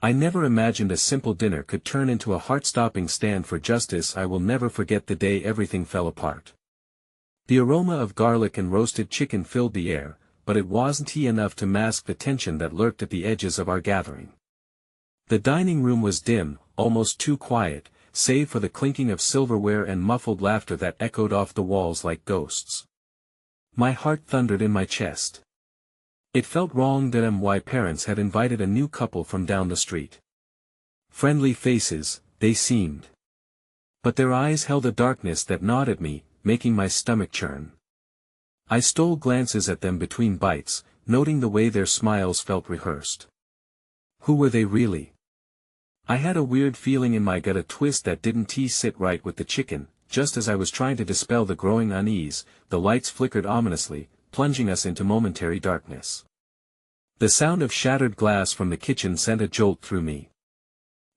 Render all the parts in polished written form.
I never imagined a simple dinner could turn into a heart-stopping stand for justice. I will never forget the day everything fell apart. The aroma of garlic and roasted chicken filled the air, but it wasn't enough to mask the tension that lurked at the edges of our gathering. The dining room was dim, almost too quiet, save for the clinking of silverware and muffled laughter that echoed off the walls like ghosts. My heart thundered in my chest. It felt wrong that my parents had invited a new couple from down the street. Friendly faces, they seemed. But their eyes held a darkness that gnawed at me, making my stomach churn. I stole glances at them between bites, noting the way their smiles felt rehearsed. Who were they really? I had a weird feeling in my gut, a twist that didn't sit right with the chicken. Just as I was trying to dispel the growing unease, the lights flickered ominously, plunging us into momentary darkness. The sound of shattered glass from the kitchen sent a jolt through me.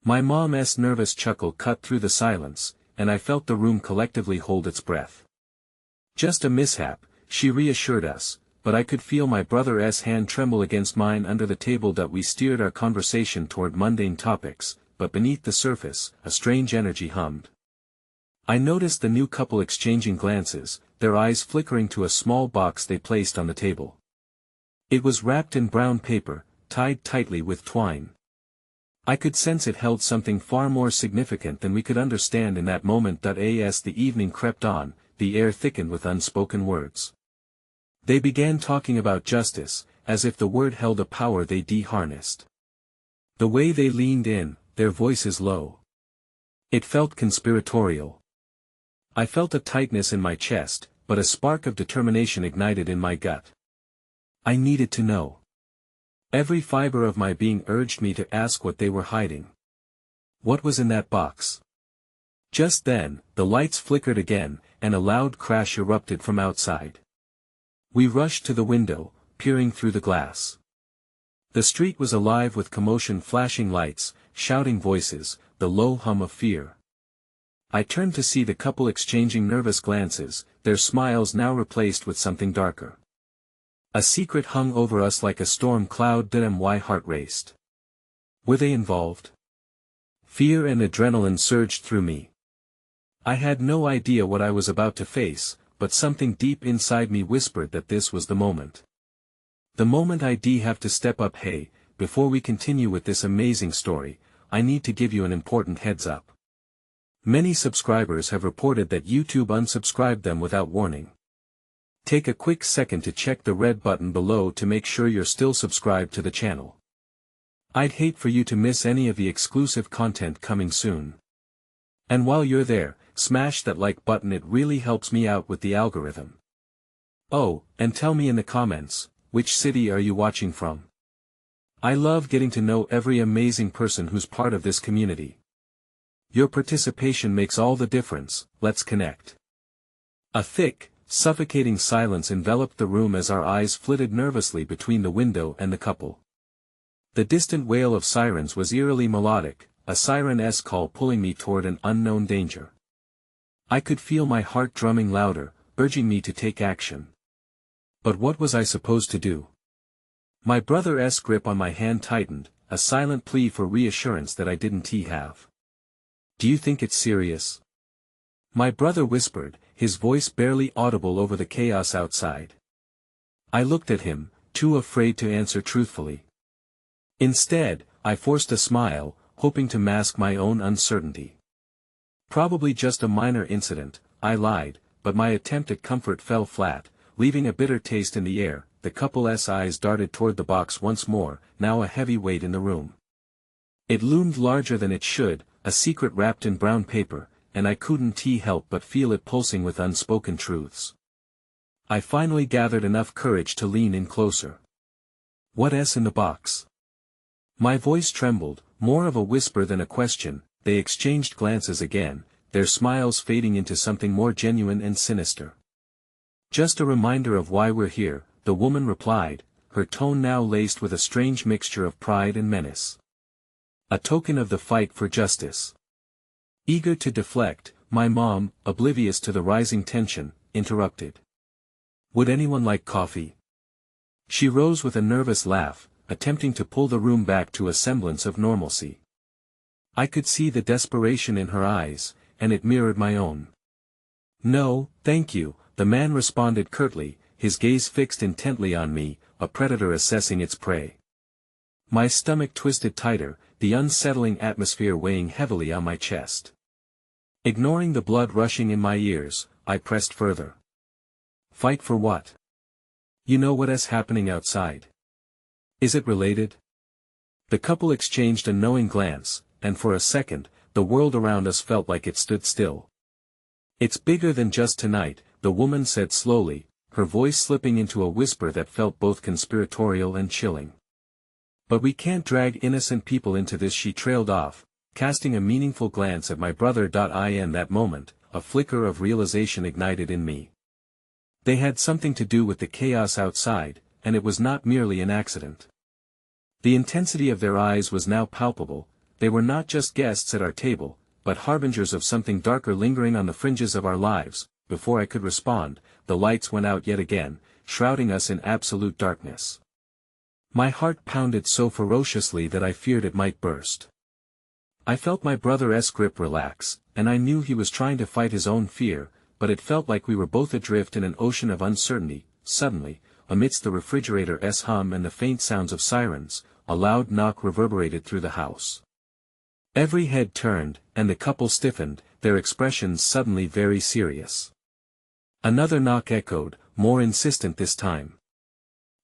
My mom's nervous chuckle cut through the silence, and I felt the room collectively hold its breath. Just a mishap, she reassured us, but I could feel my brother's hand tremble against mine under the table. That we steered our conversation toward mundane topics, but beneath the surface, a strange energy hummed. I noticed the new couple exchanging glances, their eyes flickering to a small box they placed on the table. It was wrapped in brown paper, tied tightly with twine. I could sense it held something far more significant than we could understand in that moment. As the evening crept on, the air thickened with unspoken words. They began talking about justice, as if the word held a power they harnessed. The way they leaned in, their voices low. It felt conspiratorial. I felt a tightness in my chest, but a spark of determination ignited in my gut. I needed to know. Every fiber of my being urged me to ask what they were hiding. What was in that box? Just then, the lights flickered again, and a loud crash erupted from outside. We rushed to the window, peering through the glass. The street was alive with commotion, flashing lights, shouting voices, the low hum of fear. I turned to see the couple exchanging nervous glances, their smiles now replaced with something darker. A secret hung over us like a storm cloud. My heart raced. Were they involved? Fear and adrenaline surged through me. I had no idea what I was about to face, but something deep inside me whispered that this was the moment. The moment. I have to step up. Hey, before we continue with this amazing story, I need to give you an important heads up. Many subscribers have reported that YouTube unsubscribed them without warning. Take a quick second to check the red button below to make sure you're still subscribed to the channel. I'd hate for you to miss any of the exclusive content coming soon. And while you're there, smash that like button, it really helps me out with the algorithm. Oh, and tell me in the comments, which city are you watching from? I love getting to know every amazing person who's part of this community. Your participation makes all the difference. Let's connect. A thick, suffocating silence enveloped the room as our eyes flitted nervously between the window and the couple. The distant wail of sirens was eerily melodic, a siren-esque call pulling me toward an unknown danger. I could feel my heart drumming louder, urging me to take action. But what was I supposed to do? My brother's grip on my hand tightened, a silent plea for reassurance that I didn't have. Do you think it's serious? My brother whispered, his voice barely audible over the chaos outside. I looked at him, too afraid to answer truthfully. Instead, I forced a smile, hoping to mask my own uncertainty. Probably just a minor incident, I lied, but my attempt at comfort fell flat, leaving a bitter taste in the air. The couple's eyes darted toward the box once more, now a heavy weight in the room. It loomed larger than it should, a secret wrapped in brown paper, and I couldn't help but feel it pulsing with unspoken truths. I finally gathered enough courage to lean in closer. What's in the box? My voice trembled, more of a whisper than a question. They exchanged glances again, their smiles fading into something more genuine and sinister. Just a reminder of why we're here, the woman replied, her tone now laced with a strange mixture of pride and menace. A token of the fight for justice. Eager to deflect, my mom, oblivious to the rising tension, interrupted. Would anyone like coffee? She rose with a nervous laugh, attempting to pull the room back to a semblance of normalcy. I could see the desperation in her eyes, and it mirrored my own. "No, thank you," the man responded curtly, his gaze fixed intently on me, a predator assessing its prey. My stomach twisted tighter, the unsettling atmosphere weighing heavily on my chest. Ignoring the blood rushing in my ears, I pressed further. "Fight for what? You know what's happening outside. Is it related?" The couple exchanged a knowing glance, and for a second, the world around us felt like it stood still. "It's bigger than just tonight," the woman said slowly, her voice slipping into a whisper that felt both conspiratorial and chilling. "But we can't drag innocent people into this," she trailed off, casting a meaningful glance at my brother. In that moment, a flicker of realization ignited in me. They had something to do with the chaos outside, and it was not merely an accident. The intensity of their eyes was now palpable. They were not just guests at our table, but harbingers of something darker lingering on the fringes of our lives. Before I could respond, the lights went out yet again, shrouding us in absolute darkness. My heart pounded so ferociously that I feared it might burst. I felt my brother's grip relax, and I knew he was trying to fight his own fear, but it felt like we were both adrift in an ocean of uncertainty. Suddenly, amidst the refrigerator's hum and the faint sounds of sirens, a loud knock reverberated through the house. Every head turned, and the couple stiffened, their expressions suddenly very serious. Another knock echoed, more insistent this time.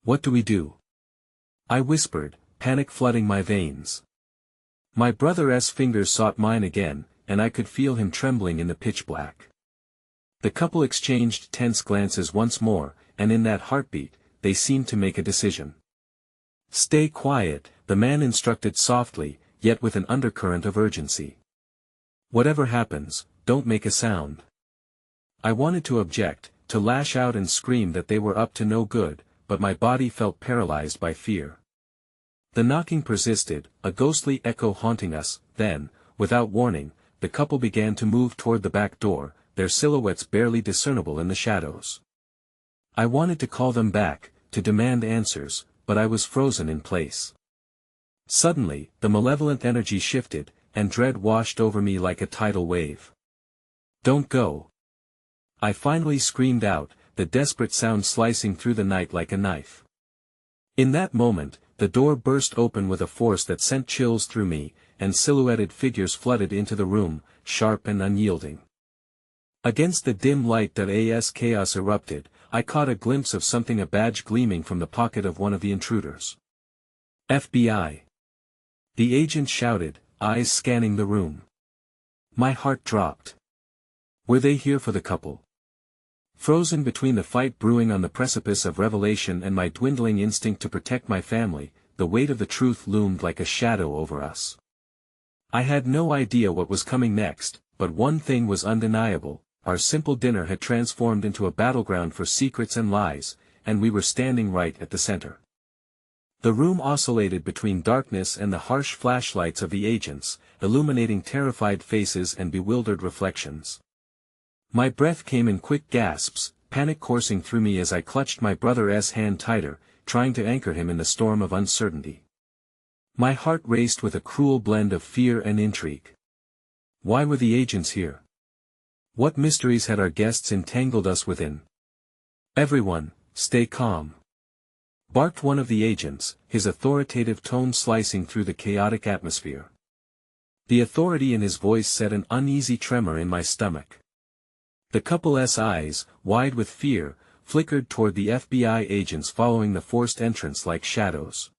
"What do we do?" I whispered, panic flooding my veins. My brother's fingers sought mine again, and I could feel him trembling in the pitch black. The couple exchanged tense glances once more, and in that heartbeat, they seemed to make a decision. "Stay quiet," the man instructed softly, yet with an undercurrent of urgency. "Whatever happens, don't make a sound." I wanted to object, to lash out and scream that they were up to no good, but my body felt paralyzed by fear. The knocking persisted, a ghostly echo haunting us. Then, without warning, the couple began to move toward the back door, their silhouettes barely discernible in the shadows. I wanted to call them back, to demand answers, but I was frozen in place. Suddenly, the malevolent energy shifted, and dread washed over me like a tidal wave. "Don't go!" I finally screamed out, the desperate sound slicing through the night like a knife. In that moment, the door burst open with a force that sent chills through me, and silhouetted figures flooded into the room, sharp and unyielding. Against the dim light as chaos erupted, I caught a glimpse of something, a badge gleaming from the pocket of one of the intruders. "FBI!" the agent shouted, eyes scanning the room. My heart dropped. Were they here for the couple? Frozen between the fight brewing on the precipice of revelation and my dwindling instinct to protect my family, the weight of the truth loomed like a shadow over us. I had no idea what was coming next, but one thing was undeniable: our simple dinner had transformed into a battleground for secrets and lies, and we were standing right at the center. The room oscillated between darkness and the harsh flashlights of the agents, illuminating terrified faces and bewildered reflections. My breath came in quick gasps, panic coursing through me as I clutched my brother's hand tighter, trying to anchor him in the storm of uncertainty. My heart raced with a cruel blend of fear and intrigue. Why were the agents here? What mysteries had our guests entangled us within? "Everyone, stay calm," barked one of the agents, his authoritative tone slicing through the chaotic atmosphere. The authority in his voice set an uneasy tremor in my stomach. The couple's eyes, wide with fear, flickered toward the FBI agents following the forced entrance like shadows.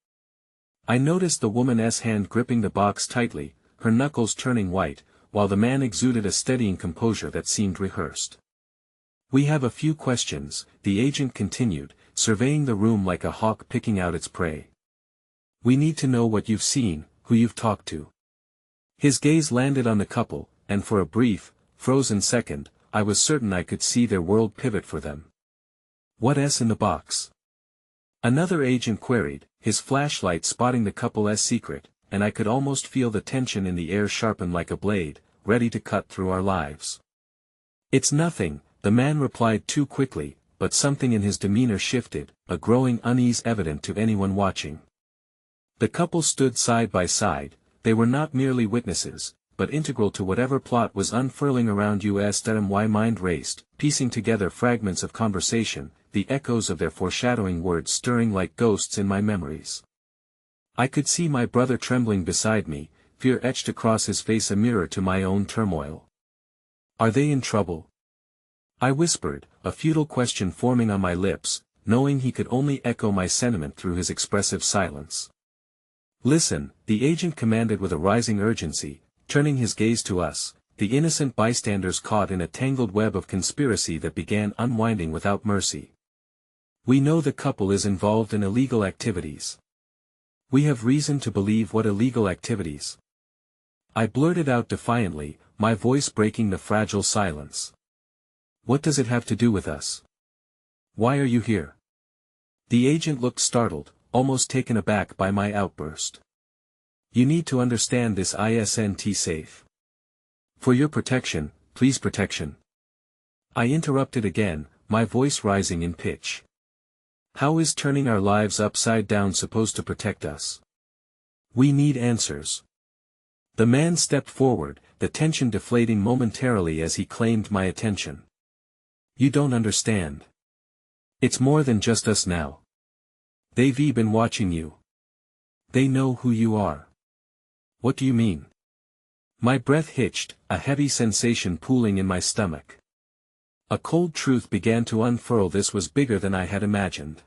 I noticed the woman's hand gripping the box tightly, her knuckles turning white, while the man exuded a steadying composure that seemed rehearsed. "We have a few questions," the agent continued, surveying the room like a hawk picking out its prey. "We need to know what you've seen, who you've talked to." His gaze landed on the couple, and for a brief, frozen second, I was certain I could see their world pivot for them. "What's in the box?" another agent queried, his flashlight spotting the couple's secret, and I could almost feel the tension in the air sharpen like a blade, ready to cut through our lives. "It's nothing," the man replied too quickly, but something in his demeanor shifted, a growing unease evident to anyone watching. The couple stood side by side. They were not merely witnesses, but integral to whatever plot was unfurling around us. My mind raced, piecing together fragments of conversation, the echoes of their foreshadowing words stirring like ghosts in my memories. I could see my brother trembling beside me, fear etched across his face, a mirror to my own turmoil. "Are they in trouble?" I whispered, a futile question forming on my lips, knowing he could only echo my sentiment through his expressive silence. "Listen," the agent commanded with a rising urgency, turning his gaze to us, the innocent bystanders caught in a tangled web of conspiracy that began unwinding without mercy. "We know the couple is involved in illegal activities." "We have reason to believe." "What illegal activities?" I blurted out defiantly, my voice breaking the fragile silence. "What does it have to do with us? Why are you here?" The agent looked startled, almost taken aback by my outburst. "You need to understand this isn't safe. For your protection, please protection." I interrupted again, my voice rising in pitch. "How is turning our lives upside down supposed to protect us? We need answers." The man stepped forward, the tension deflating momentarily as he claimed my attention. "You don't understand. It's more than just us now. They've been watching you. They know who you are." "What do you mean?" My breath hitched, a heavy sensation pooling in my stomach. A cold truth began to unfurl. This was bigger than I had imagined.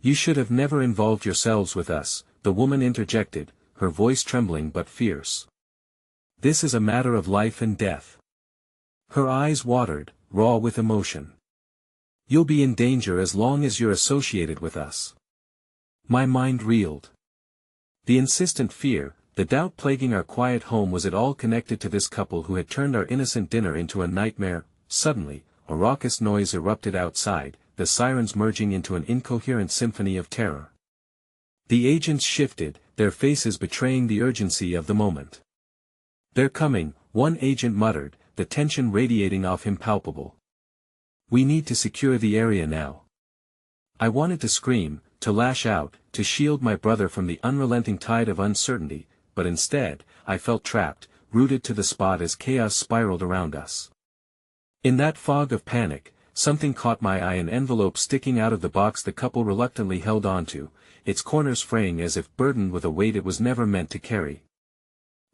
"You should have never involved yourselves with us," the woman interjected, her voice trembling but fierce. "This is a matter of life and death." Her eyes watered, raw with emotion. "You'll be in danger as long as you're associated with us." My mind reeled. The insistent fear, the doubt plaguing our quiet home, was it all connected to this couple who had turned our innocent dinner into a nightmare? Suddenly, a raucous noise erupted outside, the sirens merging into an incoherent symphony of terror. The agents shifted, their faces betraying the urgency of the moment. "They're coming," one agent muttered, the tension radiating off him palpable. "We need to secure the area now." I wanted to scream, to lash out, to shield my brother from the unrelenting tide of uncertainty, but instead, I felt trapped, rooted to the spot as chaos spiraled around us. In that fog of panic, something caught my eye, an envelope sticking out of the box the couple reluctantly held onto, its corners fraying as if burdened with a weight it was never meant to carry.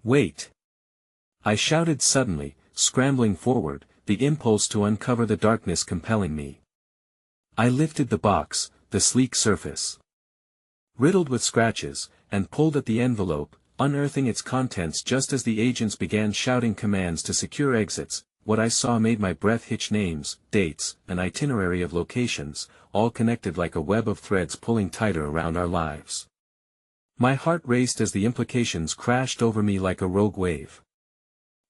"Wait!" I shouted suddenly, scrambling forward, the impulse to uncover the darkness compelling me. I lifted the box, the sleek surface riddled with scratches, and pulled at the envelope, unearthing its contents just as the agents began shouting commands to secure exits. What I saw made my breath hitch. Names, dates, an itinerary of locations, all connected like a web of threads pulling tighter around our lives. My heart raced as the implications crashed over me like a rogue wave.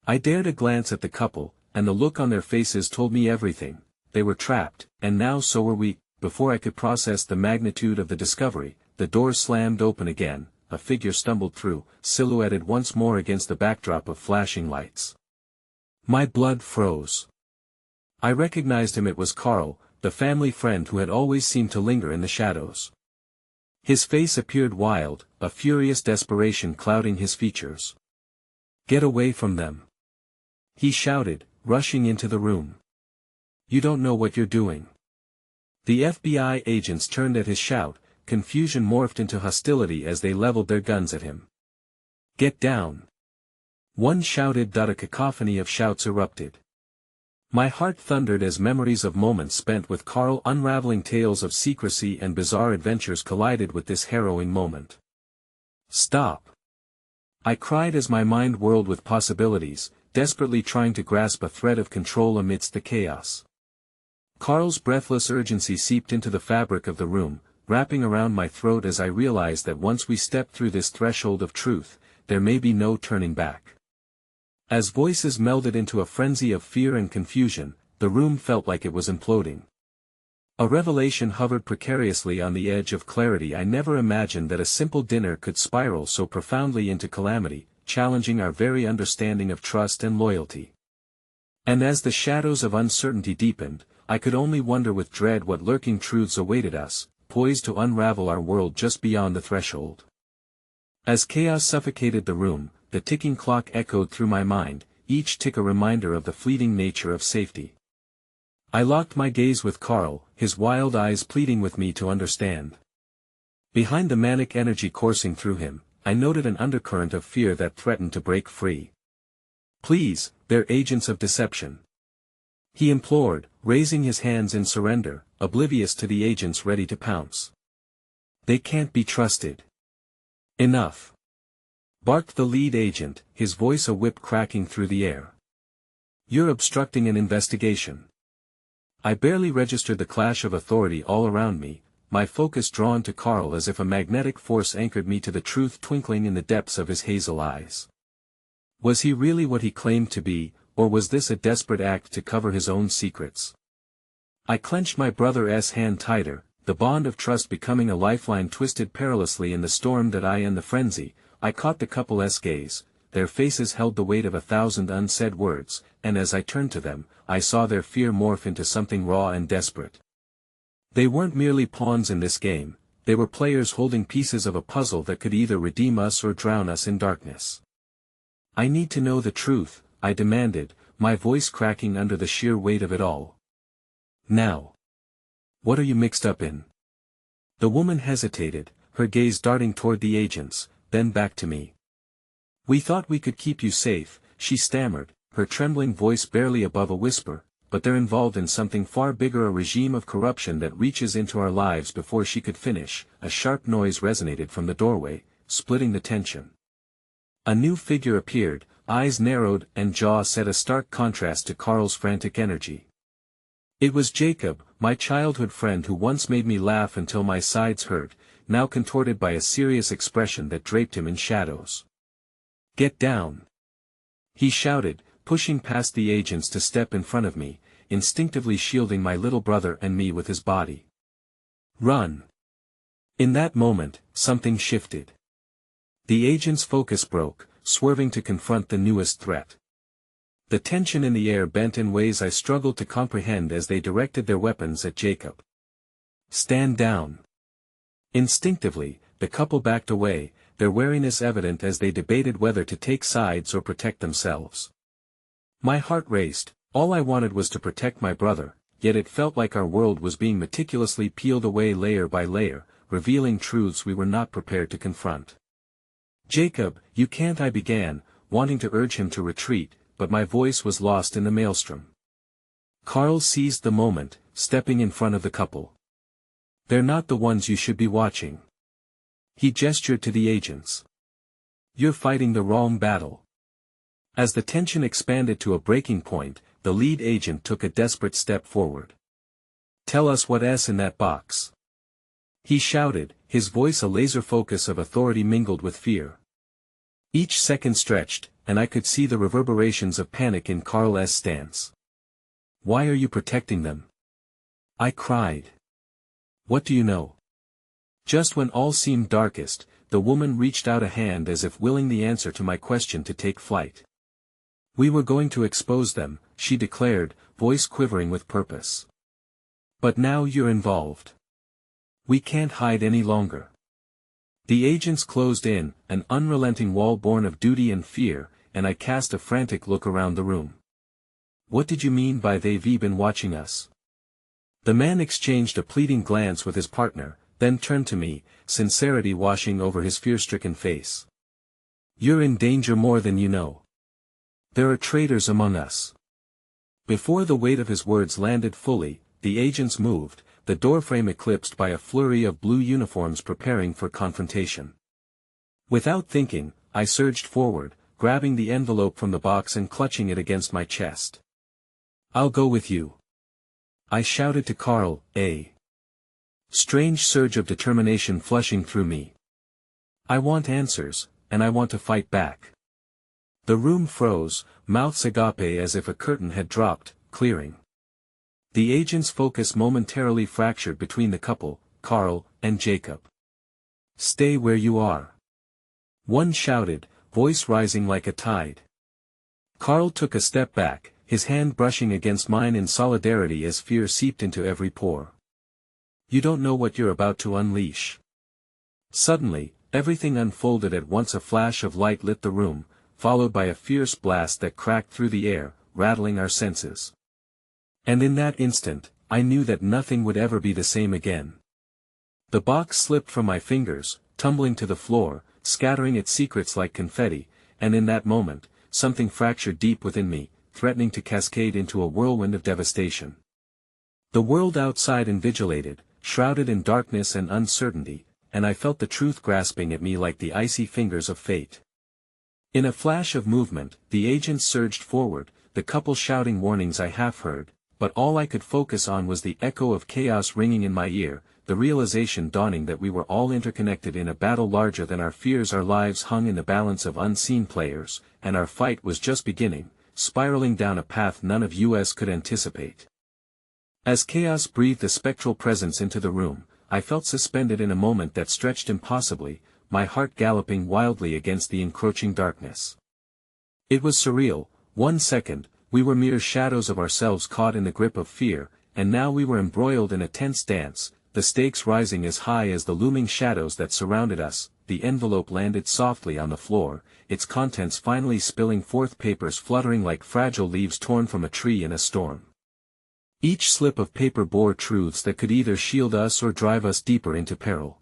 I dared a glance at the couple, and the look on their faces told me everything. They were trapped, and now so were we. Before I could process the magnitude of the discovery, the doors slammed open again, a figure stumbled through, silhouetted once more against the backdrop of flashing lights. My blood froze. I recognized him. It was Carl, the family friend who had always seemed to linger in the shadows. His face appeared wild, a furious desperation clouding his features. "Get away from them!" he shouted, rushing into the room. "You don't know what you're doing." The FBI agents turned at his shout, confusion morphed into hostility as they leveled their guns at him. "Get down!" one shouted. A cacophony of shouts erupted. My heart thundered as memories of moments spent with Carl unraveling tales of secrecy and bizarre adventures collided with this harrowing moment. "Stop!" I cried as my mind whirled with possibilities, desperately trying to grasp a thread of control amidst the chaos. Carl's breathless urgency seeped into the fabric of the room, wrapping around my throat as I realized that once we stepped through this threshold of truth, there may be no turning back. As voices melded into a frenzy of fear and confusion, the room felt like it was imploding. A revelation hovered precariously on the edge of clarity. I never imagined that a simple dinner could spiral so profoundly into calamity, challenging our very understanding of trust and loyalty. And as the shadows of uncertainty deepened, I could only wonder with dread what lurking truths awaited us, poised to unravel our world just beyond the threshold. As chaos suffocated the room, the ticking clock echoed through my mind, each tick a reminder of the fleeting nature of safety. I locked my gaze with Carl, his wild eyes pleading with me to understand. Behind the manic energy coursing through him, I noted an undercurrent of fear that threatened to break free. "Please, they're agents of deception," he implored, raising his hands in surrender, oblivious to the agents ready to pounce. "They can't be trusted." "Enough!" barked the lead agent, his voice a whip cracking through the air. "You're obstructing an investigation." I barely registered the clash of authority all around me, my focus drawn to Carl as if a magnetic force anchored me to the truth twinkling in the depths of his hazel eyes. Was he really what he claimed to be, or was this a desperate act to cover his own secrets? I clenched my brother's hand tighter, the bond of trust becoming a lifeline twisted perilously in the storm that I and the frenzy. I caught the couple's gaze, their faces held the weight of 1,000 unsaid words, and as I turned to them, I saw their fear morph into something raw and desperate. They weren't merely pawns in this game, they were players holding pieces of a puzzle that could either redeem us or drown us in darkness. "I need to know the truth," I demanded, my voice cracking under the sheer weight of it all. "Now. What are you mixed up in?" The woman hesitated, her gaze darting toward the agents, then back to me. "We thought we could keep you safe," she stammered, her trembling voice barely above a whisper, "but they're involved in something far bigger, a regime of corruption that reaches into our lives." Before she could finish, a sharp noise resonated from the doorway, splitting the tension. A new figure appeared, eyes narrowed and jaw set a stark contrast to Carl's frantic energy. It was Jacob, my childhood friend who once made me laugh until my sides hurt, now contorted by a serious expression that draped him in shadows. "Get down!" he shouted, pushing past the agents to step in front of me, instinctively shielding my little brother and me with his body. "Run!" In that moment, something shifted. The agent's focus broke, swerving to confront the newest threat. The tension in the air bent in ways I struggled to comprehend as they directed their weapons at Jacob. "Stand down!" Instinctively, the couple backed away, their wariness evident as they debated whether to take sides or protect themselves. My heart raced, all I wanted was to protect my brother, yet it felt like our world was being meticulously peeled away layer by layer, revealing truths we were not prepared to confront. "Jacob, you can't," I began, wanting to urge him to retreat, but my voice was lost in the maelstrom. Carl seized the moment, stepping in front of the couple. "They're not the ones you should be watching." He gestured to the agents. "You're fighting the wrong battle." As the tension expanded to a breaking point, the lead agent took a desperate step forward. "Tell us what's in that box," he shouted, his voice a laser focus of authority mingled with fear. Each second stretched, and I could see the reverberations of panic in Carl's stance. "Why are you protecting them?" I cried. "What do you know?" Just when all seemed darkest, the woman reached out a hand as if willing the answer to my question to take flight. "We were going to expose them," she declared, voice quivering with purpose. "But now you're involved. We can't hide any longer." The agents closed in, an unrelenting wall born of duty and fear, and I cast a frantic look around the room. "What did you mean by they've been watching us?" The man exchanged a pleading glance with his partner, then turned to me, sincerity washing over his fear-stricken face. "You're in danger more than you know. There are traitors among us." Before the weight of his words landed fully, the agents moved, the doorframe eclipsed by a flurry of blue uniforms preparing for confrontation. Without thinking, I surged forward, grabbing the envelope from the box and clutching it against my chest. "I'll go with you," I shouted to Carl, a strange surge of determination flushing through me. "I want answers, and I want to fight back." The room froze, mouths agape as if a curtain had dropped, clearing. The agent's focus momentarily fractured between the couple, Carl and Jacob. "Stay where you are," one shouted, voice rising like a tide. Carl took a step back, his hand brushing against mine in solidarity as fear seeped into every pore. "You don't know what you're about to unleash." Suddenly, Everything unfolded at once. A flash of light lit the room, followed by a fierce blast that cracked through the air, rattling our senses. And in that instant, I knew that nothing would ever be the same again. The box slipped from my fingers, tumbling to the floor, scattering its secrets like confetti, and in that moment, something fractured deep within me, threatening to cascade into a whirlwind of devastation. The world outside invigilated, shrouded in darkness and uncertainty, and I felt the truth grasping at me like the icy fingers of fate. In a flash of movement, the agents surged forward, the couple shouting warnings I half heard, but all I could focus on was the echo of chaos ringing in my ear, the realization dawning that we were all interconnected in a battle larger than our fears. Our lives hung in the balance of unseen players, and our fight was just beginning, spiraling down a path none of us could anticipate. As chaos breathed a spectral presence into the room, I felt suspended in a moment that stretched impossibly, my heart galloping wildly against the encroaching darkness. It was surreal. 1 second, we were mere shadows of ourselves caught in the grip of fear, and now we were embroiled in a tense dance, the stakes rising as high as the looming shadows that surrounded us. The envelope landed softly on the floor, its contents finally spilling forth, papers fluttering like fragile leaves torn from a tree in a storm. Each slip of paper bore truths that could either shield us or drive us deeper into peril.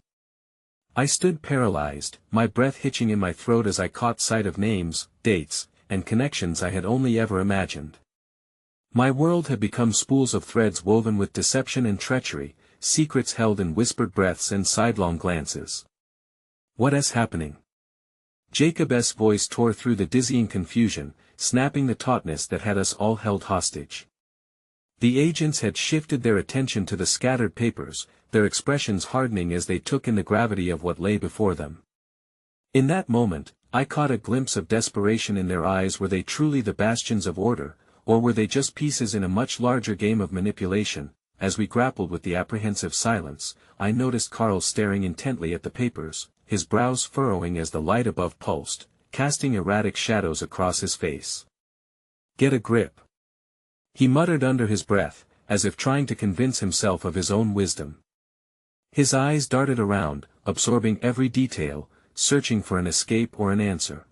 I stood paralyzed, my breath hitching in my throat as I caught sight of names, dates, and connections I had only ever imagined. My world had become spools of threads woven with deception and treachery, secrets held in whispered breaths and sidelong glances. "What is happening?" Jacob's voice tore through the dizzying confusion, snapping the tautness that had us all held hostage. The agents had shifted their attention to the scattered papers, their expressions hardening as they took in the gravity of what lay before them. In that moment, I caught a glimpse of desperation in their eyes. Were they truly the bastions of order, or were they just pieces in a much larger game of manipulation? As we grappled with the apprehensive silence, I noticed Carl staring intently at the papers, his brows furrowing as the light above pulsed, casting erratic shadows across his face. "Get a grip," he muttered under his breath, as if trying to convince himself of his own wisdom. His eyes darted around, absorbing every detail, searching for an escape or an answer.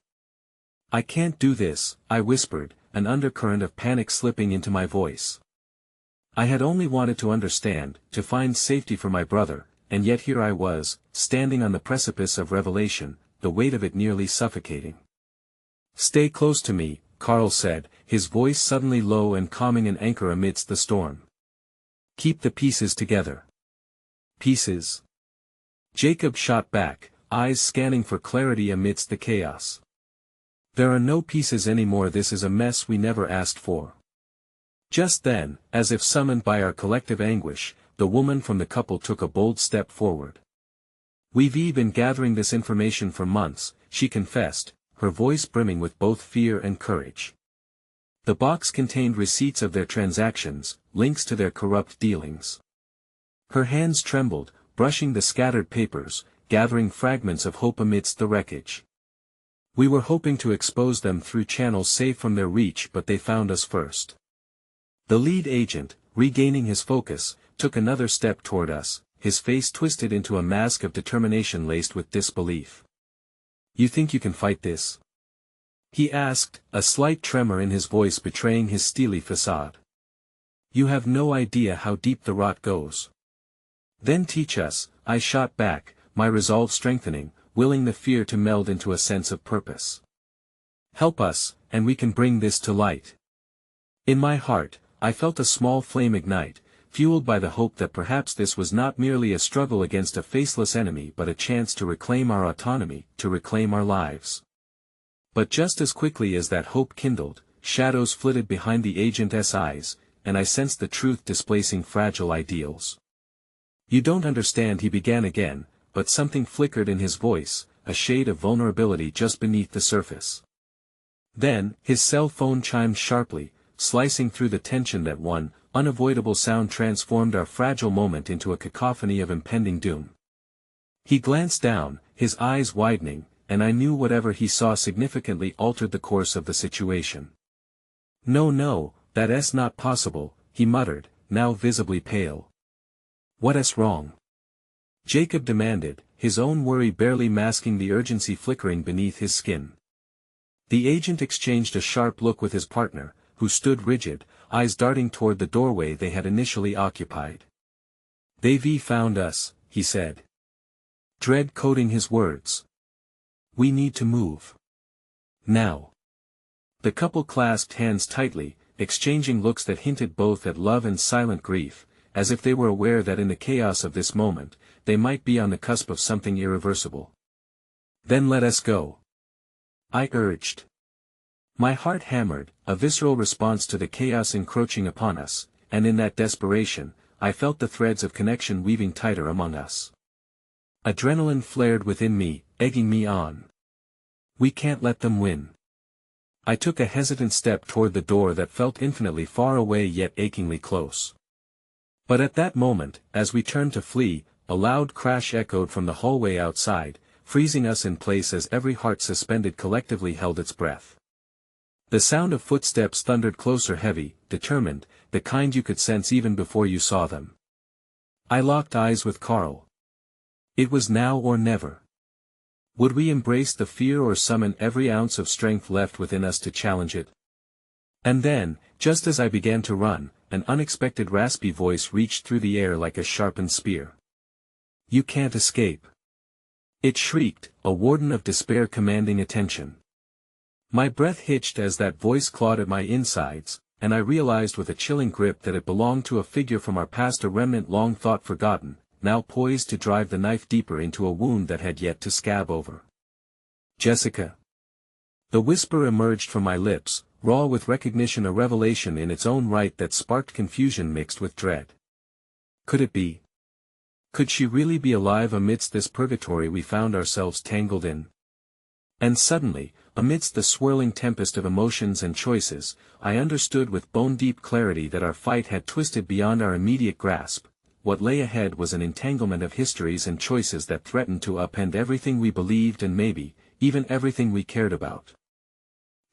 "I can't do this," I whispered, an undercurrent of panic slipping into my voice. I had only wanted to understand, to find safety for my brother, and yet here I was, standing on the precipice of revelation, the weight of it nearly suffocating. "Stay close to me," Carl said, his voice suddenly low and calming, an anchor amidst the storm. "Keep the pieces together." "Pieces?" Jacob shot back, eyes scanning for clarity amidst the chaos. "There are no pieces anymore. This is a mess we never asked for." Just then, as if summoned by our collective anguish, the woman from the couple took a bold step forward. "We've been gathering this information for months," she confessed, her voice brimming with both fear and courage. The box contained receipts of their transactions, links to their corrupt dealings. Her hands trembled, brushing the scattered papers, gathering fragments of hope amidst the wreckage. "We were hoping to expose them through channels safe from their reach, but they found us first." The lead agent, regaining his focus, took another step toward us, his face twisted into a mask of determination laced with disbelief. "You think you can fight this?" he asked, a slight tremor in his voice betraying his steely facade. "You have no idea how deep the rot goes." "Then teach us," I shot back, my resolve strengthening, willing the fear to meld into a sense of purpose. "Help us, and we can bring this to light." In my heart, I felt a small flame ignite, fueled by the hope that perhaps this was not merely a struggle against a faceless enemy but a chance to reclaim our autonomy, to reclaim our lives. But just as quickly as that hope kindled, shadows flitted behind the agent's eyes, and I sensed the truth displacing fragile ideals. "You don't understand," he began again, but something flickered in his voice, a shade of vulnerability just beneath the surface. Then, his cell phone chimed sharply, slicing through the tension. That one, unavoidable sound transformed our fragile moment into a cacophony of impending doom. He glanced down, his eyes widening, and I knew whatever he saw significantly altered the course of the situation. No, that's not possible," he muttered, now visibly pale. "What's wrong?" Jacob demanded, his own worry barely masking the urgency flickering beneath his skin. The agent exchanged a sharp look with his partner, who stood rigid, eyes darting toward the doorway they had initially occupied. "They've found us," he said. Dread coding his words. "We need to move. Now." The couple clasped hands tightly, exchanging looks that hinted both at love and silent grief, as if they were aware that in the chaos of this moment, they might be on the cusp of something irreversible. "Then let us go," I urged. My heart hammered, a visceral response to the chaos encroaching upon us, and in that desperation, I felt the threads of connection weaving tighter among us. Adrenaline flared within me, egging me on. "We can't let them win." I took a hesitant step toward the door that felt infinitely far away yet achingly close. But at that moment, as we turned to flee, a loud crash echoed from the hallway outside, freezing us in place as every heart suspended collectively held its breath. The sound of footsteps thundered closer, heavy, determined, the kind you could sense even before you saw them. I locked eyes with Carl. It was now or never. Would we embrace the fear or summon every ounce of strength left within us to challenge it? And then, just as I began to run, an unexpected raspy voice reached through the air like a sharpened spear. "You can't escape." It shrieked, a warden of despair commanding attention. My breath hitched as that voice clawed at my insides, and I realized with a chilling grip that it belonged to a figure from our past, a remnant long thought forgotten, now poised to drive the knife deeper into a wound that had yet to scab over. "Jessica." The whisper emerged from my lips, raw with recognition, a revelation in its own right that sparked confusion mixed with dread. Could it be? Could she really be alive amidst this purgatory we found ourselves tangled in? And suddenly, amidst the swirling tempest of emotions and choices, I understood with bone-deep clarity that our fight had twisted beyond our immediate grasp. What lay ahead was an entanglement of histories and choices that threatened to upend everything we believed and maybe, even everything we cared about.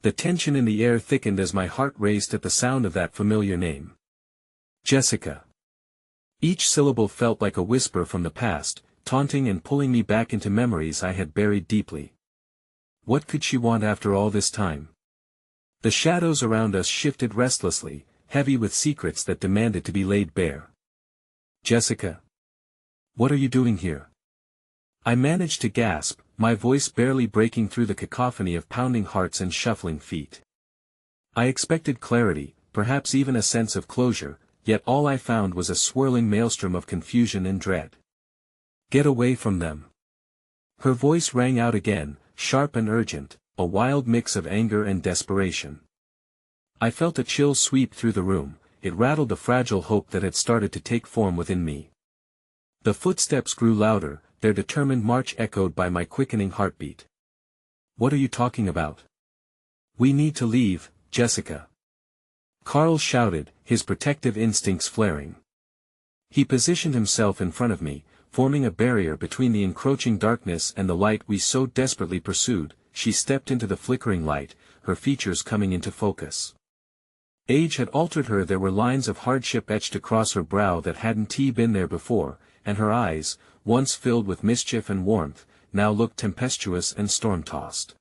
The tension in the air thickened as my heart raced at the sound of that familiar name. Jessica. Each syllable felt like a whisper from the past, taunting and pulling me back into memories I had buried deeply. What could she want after all this time? The shadows around us shifted restlessly, heavy with secrets that demanded to be laid bare. "Jessica. What are you doing here?" I managed to gasp, my voice barely breaking through the cacophony of pounding hearts and shuffling feet. I expected clarity, perhaps even a sense of closure, yet all I found was a swirling maelstrom of confusion and dread. "Get away from them." Her voice rang out again, sharp and urgent, a wild mix of anger and desperation. I felt a chill sweep through the room. It rattled the fragile hope that had started to take form within me. The footsteps grew louder, their determined march echoed by my quickening heartbeat. "What are you talking about?" "We need to leave, Jessica." Carl shouted, his protective instincts flaring. He positioned himself in front of me, forming a barrier between the encroaching darkness and the light we so desperately pursued. She stepped into the flickering light, her features coming into focus. Age had altered her, there were lines of hardship etched across her brow that hadn't been there before, and her eyes, once filled with mischief and warmth, now looked tempestuous and storm-tossed.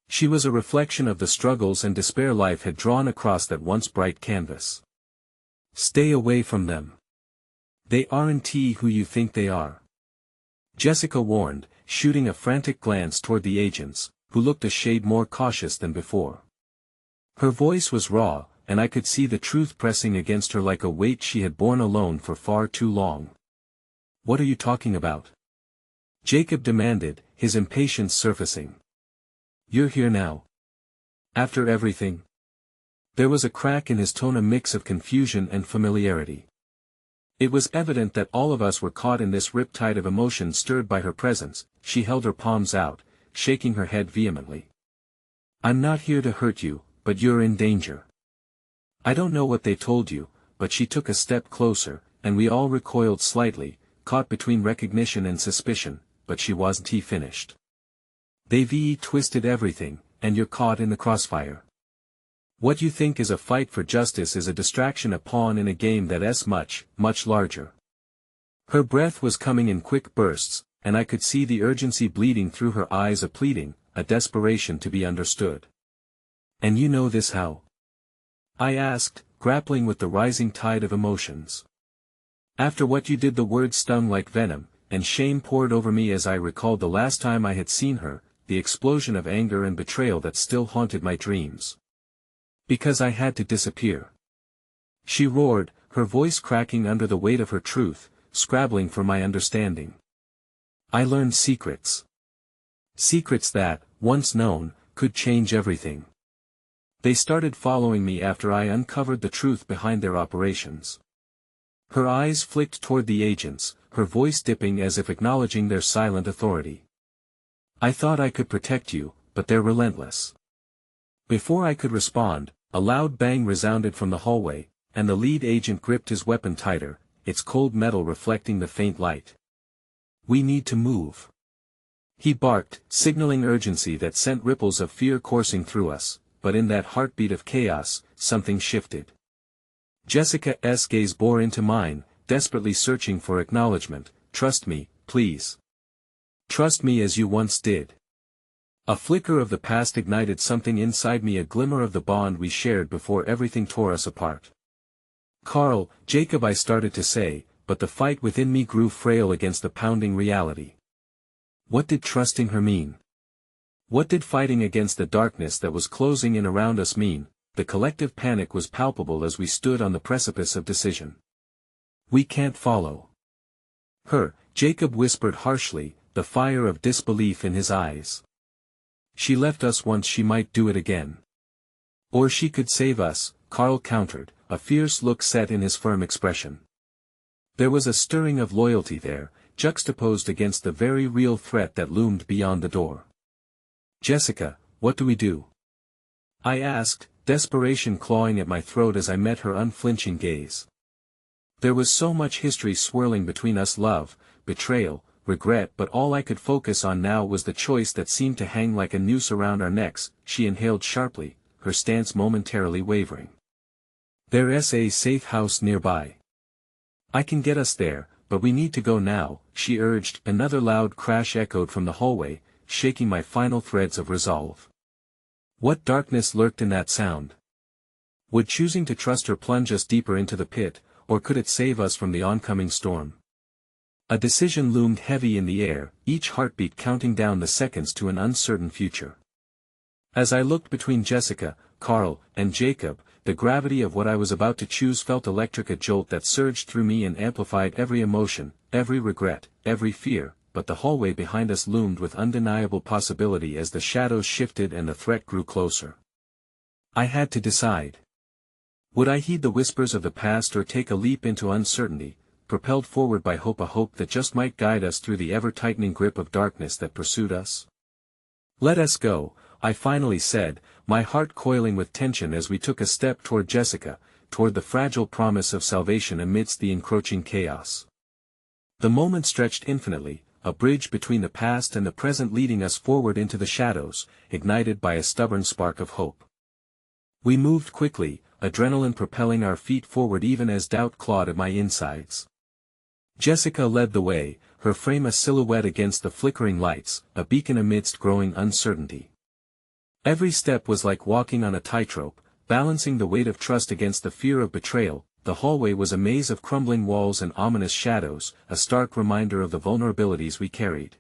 She was a reflection of the struggles and despair life had drawn across that once bright canvas. "Stay away from them. They aren't who you think they are," Jessica warned, shooting a frantic glance toward the agents, who looked a shade more cautious than before. Her voice was raw, and I could see the truth pressing against her like a weight she had borne alone for far too long. "What are you talking about?" Jacob demanded, his impatience surfacing. "You're here now. After everything?" There was a crack in his tone, a mix of confusion and familiarity. It was evident that all of us were caught in this riptide of emotion stirred by her presence. She held her palms out, shaking her head vehemently. "I'm not here to hurt you, but you're in danger. I don't know what they told you," but she took a step closer, and we all recoiled slightly, caught between recognition and suspicion, but she wasn't finished. "They've twisted everything, and you're caught in the crossfire. What you think is a fight for justice is a distraction, a pawn in a game that's much, much larger." Her breath was coming in quick bursts, and I could see the urgency bleeding through her eyes, a pleading, a desperation to be understood. "And you know this how?" I asked, grappling with the rising tide of emotions. After what you did, the words stung like venom, and shame poured over me as I recalled the last time I had seen her, the explosion of anger and betrayal that still haunted my dreams. "Because I had to disappear," she roared, her voice cracking under the weight of her truth, scrabbling for my understanding. "I learned secrets. Secrets that, once known, could change everything. They started following me after I uncovered the truth behind their operations." Her eyes flicked toward the agents, her voice dipping as if acknowledging their silent authority. "I thought I could protect you, but they're relentless." Before I could respond, a loud bang resounded from the hallway, and the lead agent gripped his weapon tighter, its cold metal reflecting the faint light. "We need to move," he barked, signaling urgency that sent ripples of fear coursing through us, but in that heartbeat of chaos, something shifted. Jessica's gaze bore into mine, desperately searching for acknowledgement. "Trust me, please. Trust me as you once did." A flicker of the past ignited something inside me, a glimmer of the bond we shared before everything tore us apart. "Carl, Jacob," I started to say, but the fight within me grew frail against the pounding reality. What did trusting her mean? What did fighting against the darkness that was closing in around us mean? The collective panic was palpable as we stood on the precipice of decision. "We can't follow her," Jacob whispered harshly, the fire of disbelief in his eyes. "She left us once, she might do it again." "Or she could save us," Carl countered, a fierce look set in his firm expression. There was a stirring of loyalty there, juxtaposed against the very real threat that loomed beyond the door. "Jessica, what do we do?" I asked, desperation clawing at my throat as I met her unflinching gaze. There was so much history swirling between us, love, betrayal, regret, but all I could focus on now was the choice that seemed to hang like a noose around our necks. She inhaled sharply, her stance momentarily wavering. "There's a safe house nearby. I can get us there, but we need to go now," she urged. Another loud crash echoed from the hallway, shaking my final threads of resolve. What darkness lurked in that sound? Would choosing to trust her plunge us deeper into the pit, or could it save us from the oncoming storm? A decision loomed heavy in the air, each heartbeat counting down the seconds to an uncertain future. As I looked between Jessica, Carl, and Jacob, the gravity of what I was about to choose felt electric, a jolt that surged through me and amplified every emotion, every regret, every fear. But the hallway behind us loomed with undeniable possibility as the shadows shifted and the threat grew closer. I had to decide. Would I heed the whispers of the past or take a leap into uncertainty, propelled forward by hope, a hope that just might guide us through the ever-tightening grip of darkness that pursued us? "Let us go," I finally said, my heart coiling with tension as we took a step toward Jessica, toward the fragile promise of salvation amidst the encroaching chaos. The moment stretched infinitely, a bridge between the past and the present leading us forward into the shadows, ignited by a stubborn spark of hope. We moved quickly, adrenaline propelling our feet forward even as doubt clawed at my insides. Jessica led the way, her frame a silhouette against the flickering lights, a beacon amidst growing uncertainty. Every step was like walking on a tightrope, balancing the weight of trust against the fear of betrayal. The hallway was a maze of crumbling walls and ominous shadows, a stark reminder of the vulnerabilities we carried.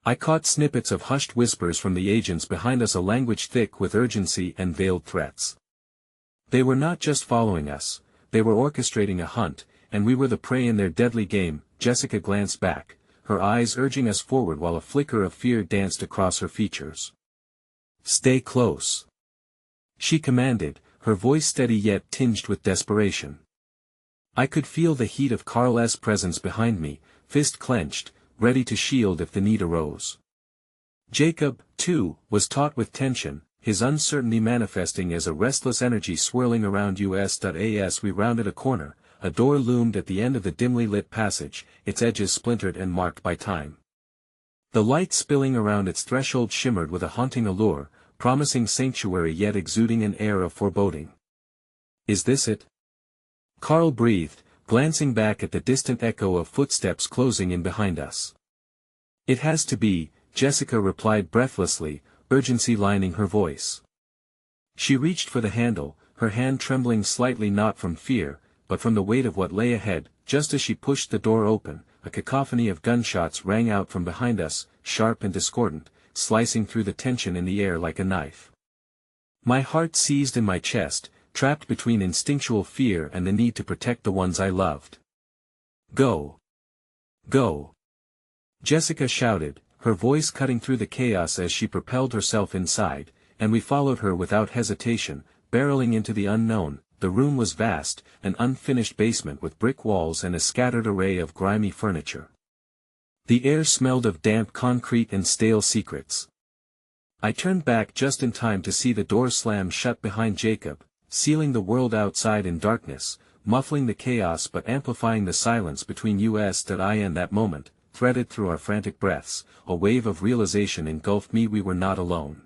I caught snippets of hushed whispers from the agents behind us, a language thick with urgency and veiled threats. They were not just following us, they were orchestrating a hunt, and we were the prey in their deadly game. Jessica glanced back, her eyes urging us forward while a flicker of fear danced across her features. "Stay close," she commanded, her voice steady yet tinged with desperation. I could feel the heat of Carl's presence behind me, fist clenched, ready to shield if the need arose. Jacob, too, was taut with tension, his uncertainty manifesting as a restless energy swirling around us. As we rounded a corner, a door loomed at the end of the dimly lit passage, its edges splintered and marked by time. The light spilling around its threshold shimmered with a haunting allure, promising sanctuary yet exuding an air of foreboding. "Is this it?" Carl breathed, glancing back at the distant echo of footsteps closing in behind us. It has to be, Jessica replied breathlessly, urgency lining her voice. She reached for the handle, her hand trembling slightly not from fear, but from the weight of what lay ahead. Just as she pushed the door open, a cacophony of gunshots rang out from behind us, sharp and discordant, slicing through the tension in the air like a knife. My heart seized in my chest, trapped between instinctual fear and the need to protect the ones I loved. Go! Go! Jessica shouted, her voice cutting through the chaos as she propelled herself inside, and we followed her without hesitation, barreling into the unknown. The room was vast, an unfinished basement with brick walls and a scattered array of grimy furniture. The air smelled of damp concrete and stale secrets. I turned back just in time to see the door slam shut behind Jacob, sealing the world outside in darkness, muffling the chaos but amplifying the silence between us and I. In that moment, threaded through our frantic breaths, a wave of realization engulfed me. We were not alone.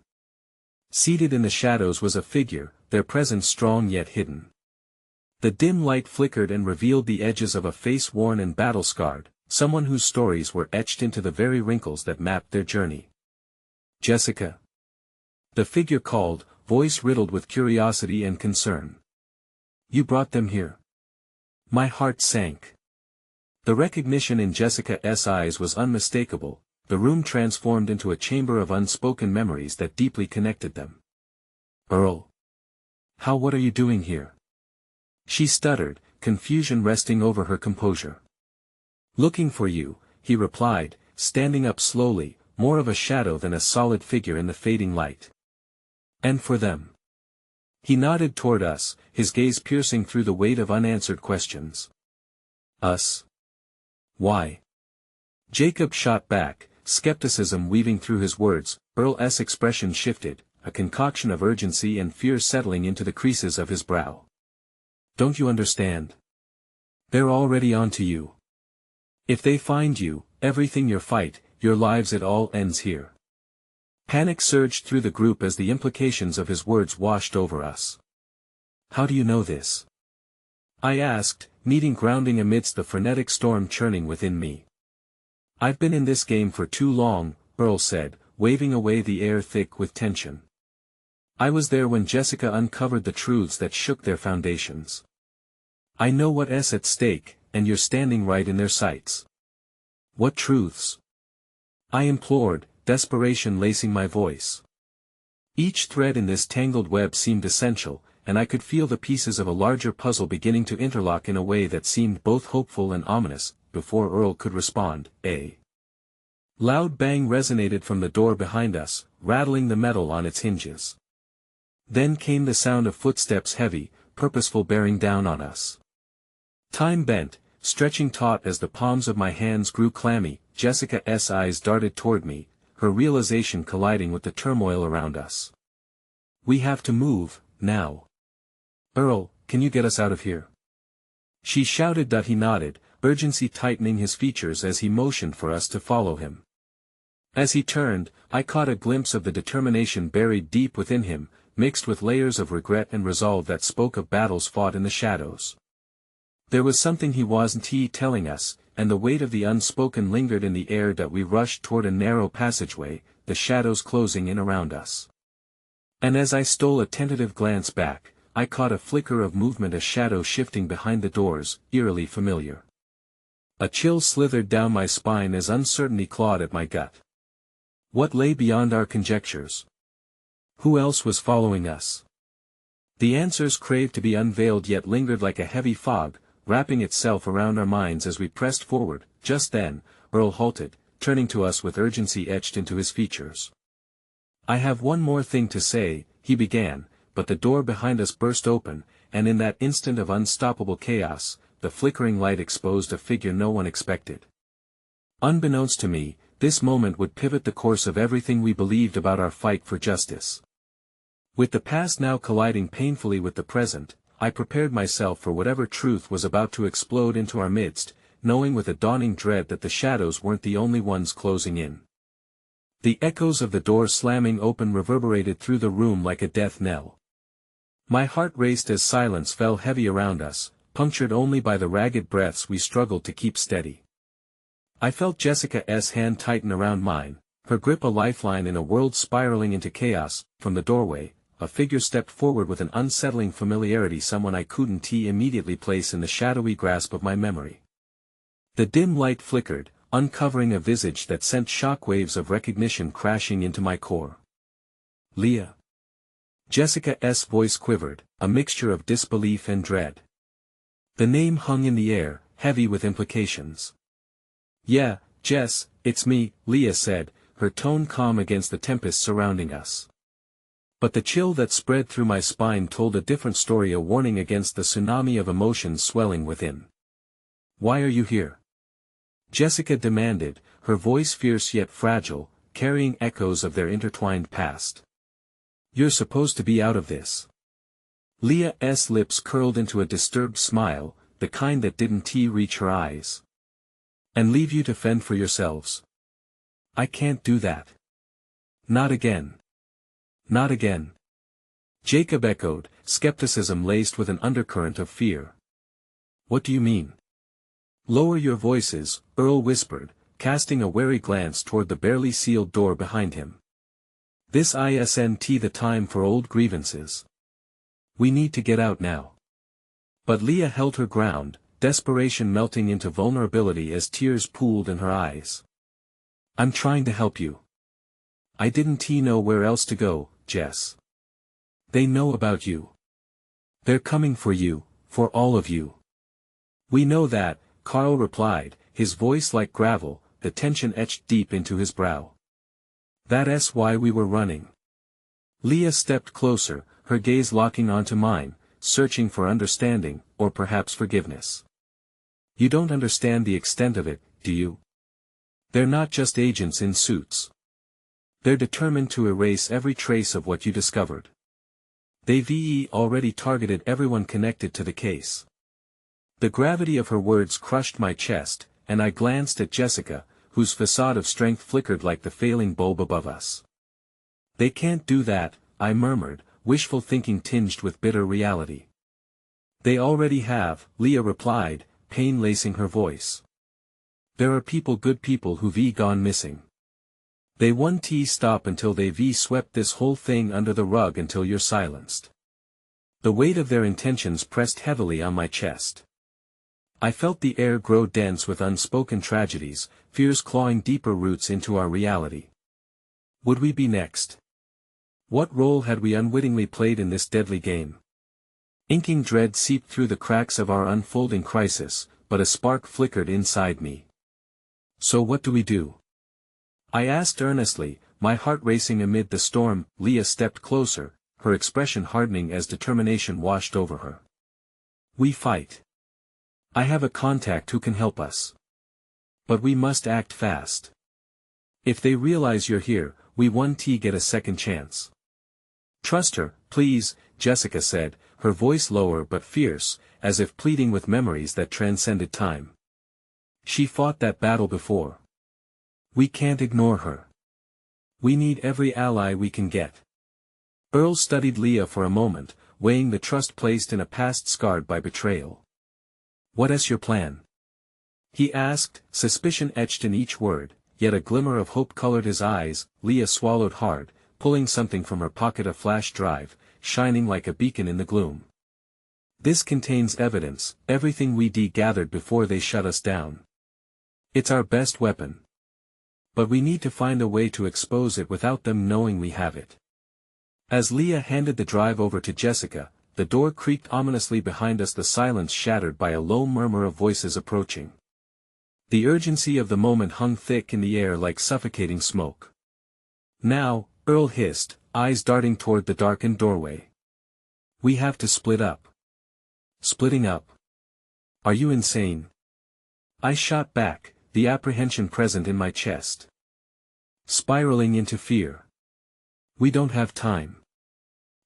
Seated in the shadows was a figure, their presence strong yet hidden. The dim light flickered and revealed the edges of a face worn and battle-scarred, someone whose stories were etched into the very wrinkles that mapped their journey. Jessica. The figure called, voice riddled with curiosity and concern. You brought them here. My heart sank. The recognition in Jessica's eyes was unmistakable. The room transformed into a chamber of unspoken memories that deeply connected them. Earl. What are you doing here? She stuttered, confusion resting over her composure. Looking for you, he replied, standing up slowly, more of a shadow than a solid figure in the fading light. And for them. He nodded toward us, his gaze piercing through the weight of unanswered questions. Us? Why? Jacob shot back, skepticism weaving through his words. Earl's expression shifted, a concoction of urgency and fear settling into the creases of his brow. Don't you understand? They're already on to you. If they find you, everything your fight, your lives, it all ends here. Panic surged through the group as the implications of his words washed over us. How do you know this? I asked, needing grounding amidst the frenetic storm churning within me. I've been in this game for too long, Earl said, waving away the air thick with tension. I was there when Jessica uncovered the truths that shook their foundations. I know what's at stake, and you're standing right in their sights. What truths? I implored, desperation lacing my voice. Each thread in this tangled web seemed essential, and I could feel the pieces of a larger puzzle beginning to interlock in a way that seemed both hopeful and ominous. Before Earl could respond, a loud bang resonated from the door behind us, rattling the metal on its hinges. Then came the sound of footsteps, heavy, purposeful, bearing down on us. Time bent, stretching taut as the palms of my hands grew clammy. Jessica's eyes darted toward me, her realization colliding with the turmoil around us. We have to move, now. Earl, can you get us out of here? She shouted. He nodded, urgency tightening his features as he motioned for us to follow him. As he turned, I caught a glimpse of the determination buried deep within him, mixed with layers of regret and resolve that spoke of battles fought in the shadows. There was something he wasn't telling us, and the weight of the unspoken lingered in the air. We rushed toward a narrow passageway, the shadows closing in around us. And as I stole a tentative glance back, I caught a flicker of movement, a shadow shifting behind the doors, eerily familiar. A chill slithered down my spine as uncertainty clawed at my gut. What lay beyond our conjectures? Who else was following us? The answers craved to be unveiled yet lingered like a heavy fog, wrapping itself around our minds as we pressed forward. Just then, Earl halted, turning to us with urgency etched into his features. I have one more thing to say, he began, but the door behind us burst open, and in that instant of unstoppable chaos, the flickering light exposed a figure no one expected. Unbeknownst to me, this moment would pivot the course of everything we believed about our fight for justice. With the past now colliding painfully with the present, I prepared myself for whatever truth was about to explode into our midst, knowing with a dawning dread that the shadows weren't the only ones closing in. The echoes of the door slamming open reverberated through the room like a death knell. My heart raced as silence fell heavy around us, punctured only by the ragged breaths we struggled to keep steady. I felt Jessica's hand tighten around mine, her grip a lifeline in a world spiraling into chaos. From the doorway, a figure stepped forward with an unsettling familiarity, someone I couldn't immediately place in the shadowy grasp of my memory. The dim light flickered, uncovering a visage that sent shockwaves of recognition crashing into my core. Leah. Jessica's voice quivered, a mixture of disbelief and dread. The name hung in the air, heavy with implications. "Yeah, Jess, it's me," Leah said, her tone calm against the tempest surrounding us. But the chill that spread through my spine told a different story, a warning against the tsunami of emotions swelling within. "Why are you here?" Jessica demanded, her voice fierce yet fragile, carrying echoes of their intertwined past. "You're supposed to be out of this." Leah's lips curled into a disturbed smile, the kind that didn't reach her eyes. "And leave you to fend for yourselves." "I can't do that." "Not again. Not again." Jacob echoed, skepticism laced with an undercurrent of fear. "What do you mean?" "Lower your voices," Earl whispered, casting a wary glance toward the barely sealed door behind him. "This isn't the time for old grievances. We need to get out now." But Leah held her ground, desperation melting into vulnerability as tears pooled in her eyes. "I'm trying to help you. I didn't know where else to go, Jess. They know about you. They're coming for you, for all of you." "We know that," Carl replied, his voice like gravel, the tension etched deep into his brow. "That's why we were running." Leah stepped closer, her gaze locking onto mine, searching for understanding, or perhaps forgiveness. "You don't understand the extent of it, do you? They're not just agents in suits. They're determined to erase every trace of what you discovered. They've already targeted everyone connected to the case." The gravity of her words crushed my chest, and I glanced at Jessica, whose facade of strength flickered like the failing bulb above us. "They can't do that," I murmured, wishful thinking tinged with bitter reality. "They already have," Leah replied, pain lacing her voice. "There are good people who've gone missing. They won't stop until they've swept this whole thing under the rug until you're silenced." The weight of their intentions pressed heavily on my chest. I felt the air grow dense with unspoken tragedies, fears clawing deeper roots into our reality. Would we be next? What role had we unwittingly played in this deadly game? Inking dread seeped through the cracks of our unfolding crisis, but a spark flickered inside me. "So what do we do?" I asked earnestly, my heart racing amid the storm. Leah stepped closer, her expression hardening as determination washed over her. "We fight. I have a contact who can help us. But we must act fast. If they realize you're here, we won't get a second chance." "Trust her, please," Jessica said, her voice lower but fierce, as if pleading with memories that transcended time. "She fought that battle before. We can't ignore her. We need every ally we can get." Earl studied Leah for a moment, weighing the trust placed in a past scarred by betrayal. "What's your plan?" he asked, suspicion etched in each word, yet a glimmer of hope colored his eyes. Leah swallowed hard, pulling something from her pocket, a flash drive, shining like a beacon in the gloom. "This contains evidence, everything we gathered before they shut us down. It's our best weapon. But we need to find a way to expose it without them knowing we have it." As Leah handed the drive over to Jessica, the door creaked ominously behind us, the silence shattered by a low murmur of voices approaching. The urgency of the moment hung thick in the air like suffocating smoke. "Now," Earl hissed, eyes darting toward the darkened doorway. "We have to split up." "Splitting up? Are you insane?" I shot back, the apprehension present in my chest. Spiraling into fear. "We don't have time.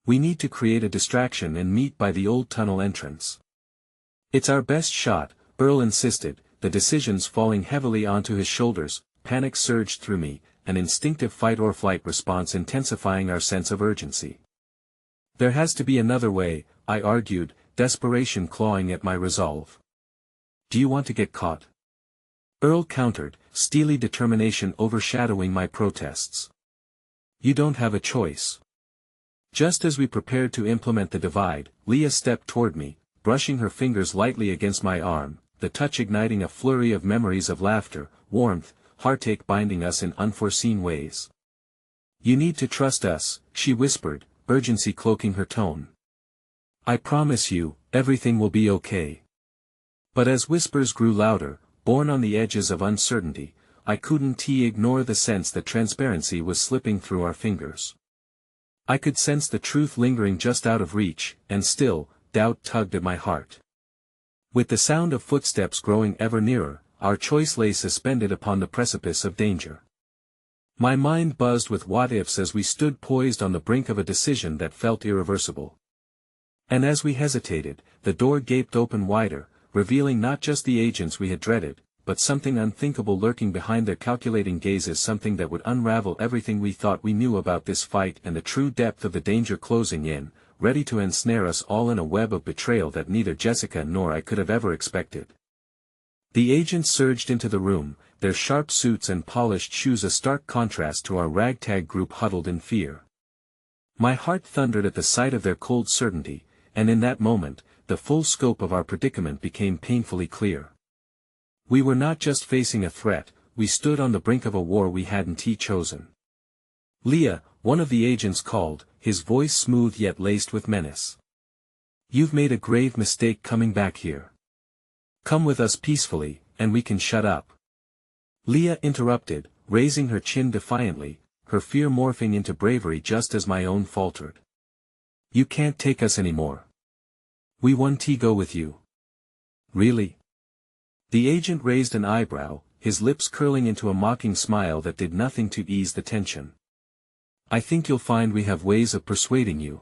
We need to create a distraction and meet by the old tunnel entrance." "It's our best shot," Earl insisted, the decisions falling heavily onto his shoulders. Panic surged through me, an instinctive fight-or-flight response intensifying our sense of urgency. "There has to be another way," I argued, desperation clawing at my resolve. "Do you want to get caught?" Earl countered, steely determination overshadowing my protests. You don't have a choice. Just as we prepared to implement the divide, Leah stepped toward me, brushing her fingers lightly against my arm, the touch igniting a flurry of memories of laughter, warmth, heartache binding us in unforeseen ways. You need to trust us, she whispered, urgency cloaking her tone. I promise you, everything will be okay. But as whispers grew louder, born on the edges of uncertainty, I couldn't ignore the sense that transparency was slipping through our fingers. I could sense the truth lingering just out of reach, and still, doubt tugged at my heart. With the sound of footsteps growing ever nearer, our choice lay suspended upon the precipice of danger. My mind buzzed with what-ifs as we stood poised on the brink of a decision that felt irreversible. And as we hesitated, the door gaped open wider, revealing not just the agents we had dreaded, but something unthinkable lurking behind their calculating gazes, something that would unravel everything we thought we knew about this fight and the true depth of the danger closing in, ready to ensnare us all in a web of betrayal that neither Jessica nor I could have ever expected. The agents surged into the room, their sharp suits and polished shoes a stark contrast to our ragtag group huddled in fear. My heart thundered at the sight of their cold certainty, and in that moment, the full scope of our predicament became painfully clear. We were not just facing a threat, we stood on the brink of a war we hadn't chosen. Leah, one of the agents called, his voice smooth yet laced with menace. You've made a grave mistake coming back here. Come with us peacefully, and we can shut up. Leah interrupted, raising her chin defiantly, her fear morphing into bravery just as my own faltered. You can't take us anymore. We want to go with you. Really? The agent raised an eyebrow, his lips curling into a mocking smile that did nothing to ease the tension. I think you'll find we have ways of persuading you.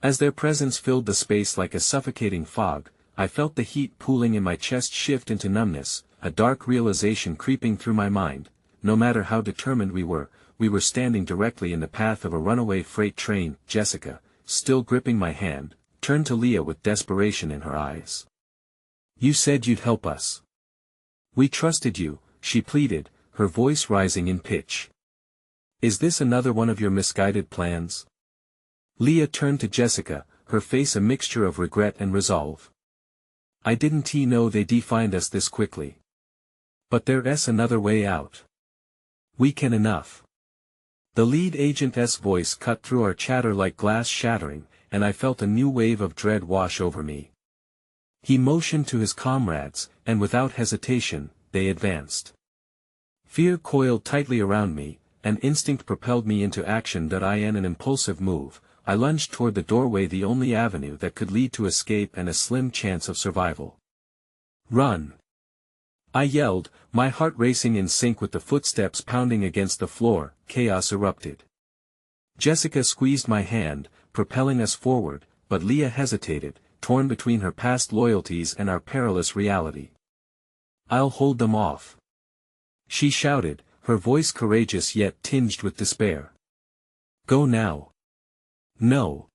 As their presence filled the space like a suffocating fog, I felt the heat pooling in my chest shift into numbness, a dark realization creeping through my mind. No matter how determined we were standing directly in the path of a runaway freight train. Jessica, still gripping my hand, turned to Leah with desperation in her eyes. You said you'd help us. We trusted you, she pleaded, her voice rising in pitch. Is this another one of your misguided plans? Leah turned to Jessica, her face a mixture of regret and resolve. I didn't know they defined us this quickly. But there's another way out. We can enough. The lead agent's voice cut through our chatter like glass shattering, and I felt a new wave of dread wash over me. He motioned to his comrades, and without hesitation, they advanced. Fear coiled tightly around me, and instinct propelled me into action. In an impulsive move, I lunged toward the doorway, the only avenue that could lead to escape and a slim chance of survival. Run! I yelled, my heart racing in sync with the footsteps pounding against the floor. Chaos erupted. Jessica squeezed my hand, propelling us forward, but Leah hesitated, torn between her past loyalties and our perilous reality. I'll hold them off. She shouted, her voice courageous yet tinged with despair. Go now. No.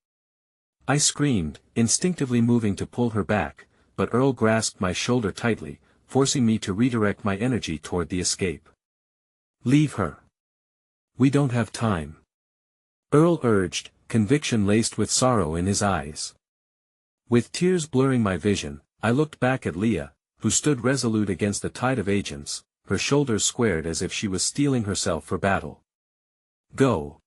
I screamed, instinctively moving to pull her back, but Earl grasped my shoulder tightly, forcing me to redirect my energy toward the escape. Leave her. We don't have time. Earl urged, conviction laced with sorrow in his eyes. With tears blurring my vision, I looked back at Leah, who stood resolute against the tide of agents, her shoulders squared as if she was steeling herself for battle. Go.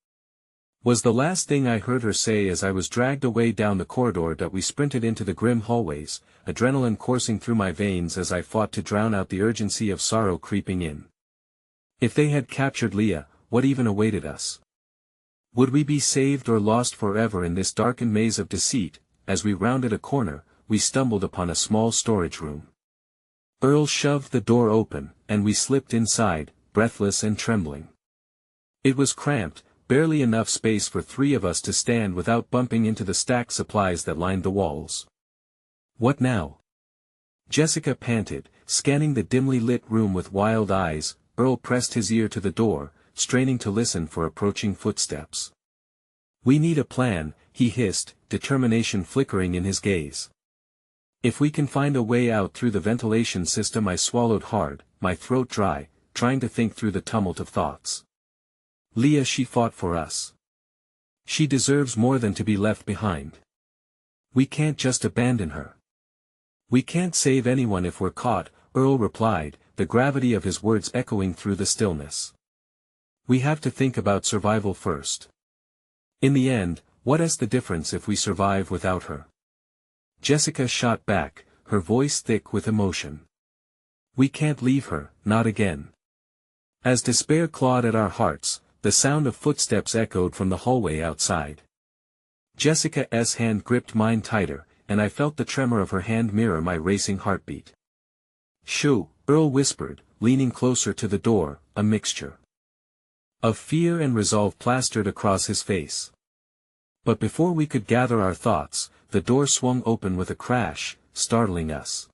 Was the last thing I heard her say as I was dragged away down the corridor that we sprinted into the grim hallways, adrenaline coursing through my veins as I fought to drown out the urgency of sorrow creeping in. If they had captured Leah, what even awaited us? Would we be saved or lost forever in this darkened maze of deceit? As we rounded a corner, we stumbled upon a small storage room. Earl shoved the door open, and we slipped inside, breathless and trembling. It was cramped, barely enough space for three of us to stand without bumping into the stacked supplies that lined the walls. What now? Jessica panted, scanning the dimly lit room with wild eyes. Earl pressed his ear to the door, straining to listen for approaching footsteps. We need a plan, he hissed, determination flickering in his gaze. If we can find a way out through the ventilation system. I swallowed hard, my throat dry, trying to think through the tumult of thoughts. Leah, she fought for us. She deserves more than to be left behind. We can't just abandon her. We can't save anyone if we're caught, Earl replied, the gravity of his words echoing through the stillness. We have to think about survival first. In the end, what's the difference if we survive without her? Jessica shot back, her voice thick with emotion. We can't leave her, not again. As despair clawed at our hearts, the sound of footsteps echoed from the hallway outside. Jessica's hand gripped mine tighter, and I felt the tremor of her hand mirror my racing heartbeat. Shoo, Earl whispered, leaning closer to the door, a mixture of fear and resolve plastered across his face. But before we could gather our thoughts, the door swung open with a crash, startling us.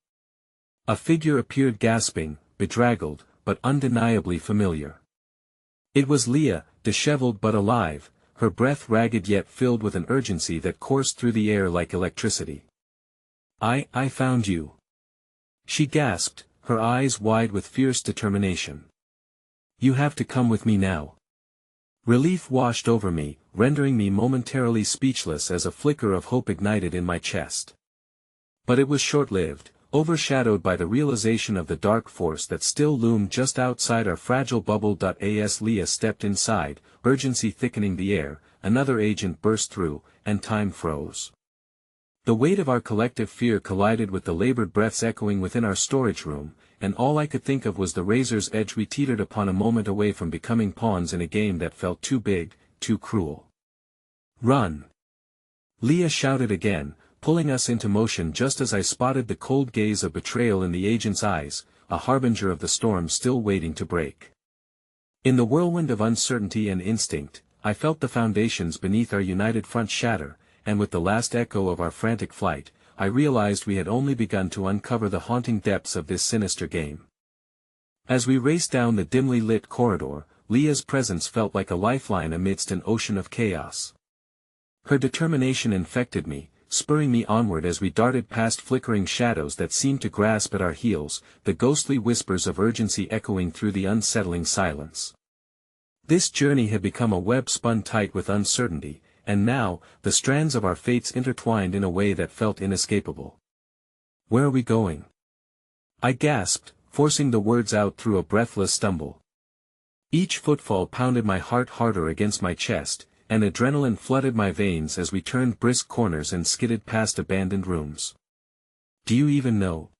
A figure appeared, gasping, bedraggled, but undeniably familiar. It was Leah, disheveled but alive, her breath ragged yet filled with an urgency that coursed through the air like electricity. I found you. She gasped, her eyes wide with fierce determination. You have to come with me now. Relief washed over me, rendering me momentarily speechless as a flicker of hope ignited in my chest. But it was short-lived, overshadowed by the realization of the dark force that still loomed just outside our fragile bubble. As Leah stepped inside, urgency thickening the air, another agent burst through, and time froze. The weight of our collective fear collided with the labored breaths echoing within our storage room, and all I could think of was the razor's edge we teetered upon, a moment away from becoming pawns in a game that felt too big, too cruel. Run! Leah shouted again, pulling us into motion just as I spotted the cold gaze of betrayal in the agent's eyes, a harbinger of the storm still waiting to break. In the whirlwind of uncertainty and instinct, I felt the foundations beneath our united front shatter, and with the last echo of our frantic flight, I realized we had only begun to uncover the haunting depths of this sinister game. As we raced down the dimly lit corridor, Leah's presence felt like a lifeline amidst an ocean of chaos. Her determination infected me, spurring me onward as we darted past flickering shadows that seemed to grasp at our heels, the ghostly whispers of urgency echoing through the unsettling silence. This journey had become a web spun tight with uncertainty, and now, the strands of our fates intertwined in a way that felt inescapable. Where are we going? I gasped, forcing the words out through a breathless stumble. Each footfall pounded my heart harder against my chest, and adrenaline flooded my veins as we turned brisk corners and skidded past abandoned rooms. Do you even know?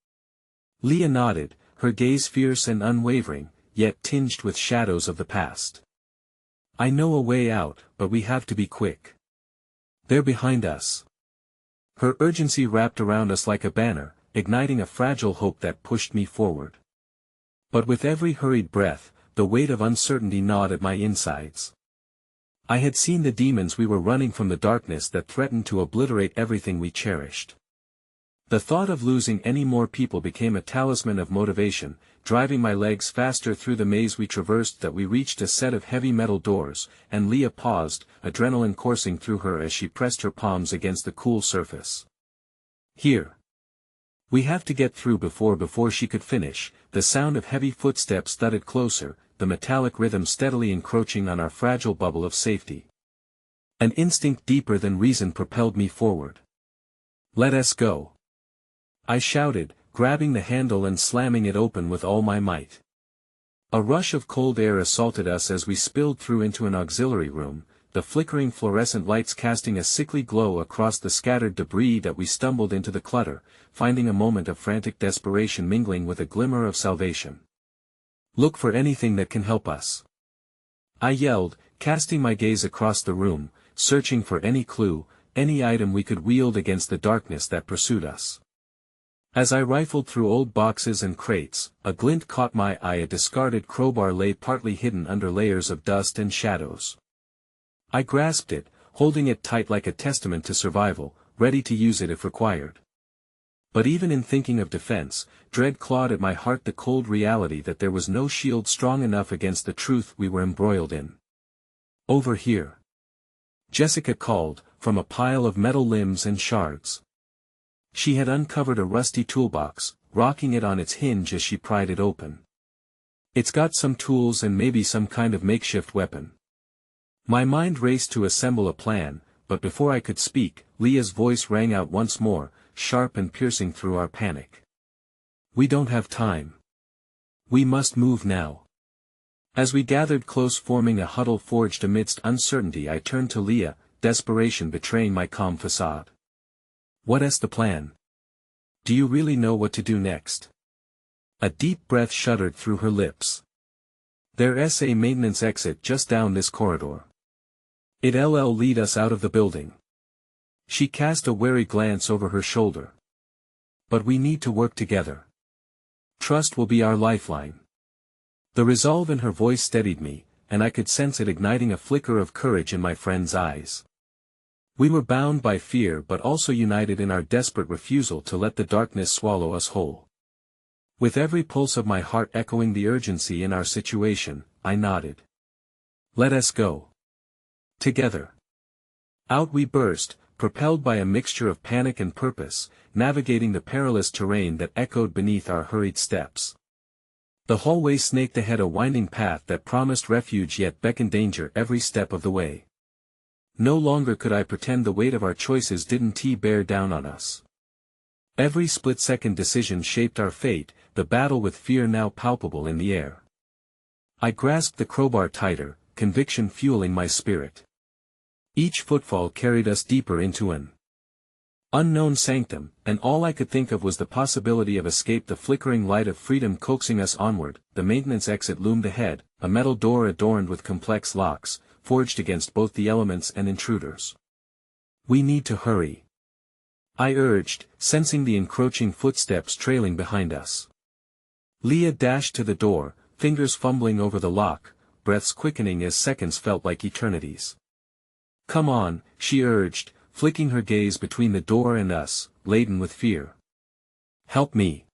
Leah nodded, her gaze fierce and unwavering, yet tinged with shadows of the past. I know a way out, but we have to be quick. They're behind us. Her urgency wrapped around us like a banner, igniting a fragile hope that pushed me forward. But with every hurried breath, the weight of uncertainty gnawed at my insides. I had seen the demons we were running from, the darkness that threatened to obliterate everything we cherished. The thought of losing any more people became a talisman of motivation, driving my legs faster through the maze we traversed. That we reached a set of heavy metal doors, and Leah paused, adrenaline coursing through her as she pressed her palms against the cool surface. Here. We have to get through. Before she could finish, the sound of heavy footsteps thudded closer, the metallic rhythm steadily encroaching on our fragile bubble of safety. An instinct deeper than reason propelled me forward. Let us go. I shouted, grabbing the handle and slamming it open with all my might. A rush of cold air assaulted us as we spilled through into an auxiliary room, the flickering fluorescent lights casting a sickly glow across the scattered debris. That we stumbled into the clutter, finding a moment of frantic desperation mingling with a glimmer of salvation. Look for anything that can help us. I yelled, casting my gaze across the room, searching for any clue, any item we could wield against the darkness that pursued us. As I rifled through old boxes and crates, a glint caught my eye. A discarded crowbar lay partly hidden under layers of dust and shadows. I grasped it, holding it tight like a testament to survival, ready to use it if required. But even in thinking of defense, dread clawed at my heart, the cold reality that there was no shield strong enough against the truth we were embroiled in. Over here. Jessica called, from a pile of metal limbs and shards. She had uncovered a rusty toolbox, rocking it on its hinge as she pried it open. "It's got some tools and maybe some kind of makeshift weapon." My mind raced to assemble a plan, but before I could speak, Leah's voice rang out once more, sharp and piercing through our panic. "We don't have time. We must move now." As we gathered close forming a huddle forged amidst uncertainty, I turned to Leah, desperation betraying my calm facade. "What's the plan? Do you really know what to do next?" A deep breath shuddered through her lips. "There's a maintenance exit just down this corridor. It'll lead us out of the building." She cast a wary glance over her shoulder. "But we need to work together. Trust will be our lifeline." The resolve in her voice steadied me, and I could sense it igniting a flicker of courage in my friend's eyes. We were bound by fear but also united in our desperate refusal to let the darkness swallow us whole. With every pulse of my heart echoing the urgency in our situation, I nodded. "Let us go. Together." Out we burst, propelled by a mixture of panic and purpose, navigating the perilous terrain that echoed beneath our hurried steps. The hallway snaked ahead, a winding path that promised refuge yet beckoned danger every step of the way. No longer could I pretend the weight of our choices didn't bear down on us. Every split-second decision shaped our fate, the battle with fear now palpable in the air. I grasped the crowbar tighter, conviction fueling my spirit. Each footfall carried us deeper into an unknown sanctum, and all I could think of was the possibility of escape, the flickering light of freedom coaxing us onward. The maintenance exit loomed ahead, a metal door adorned with complex locks, forged against both the elements and intruders. "We need to hurry," I urged, sensing the encroaching footsteps trailing behind us. Leah dashed to the door, fingers fumbling over the lock, breaths quickening as seconds felt like eternities. "Come on," she urged, flicking her gaze between the door and us, laden with fear. "Help me.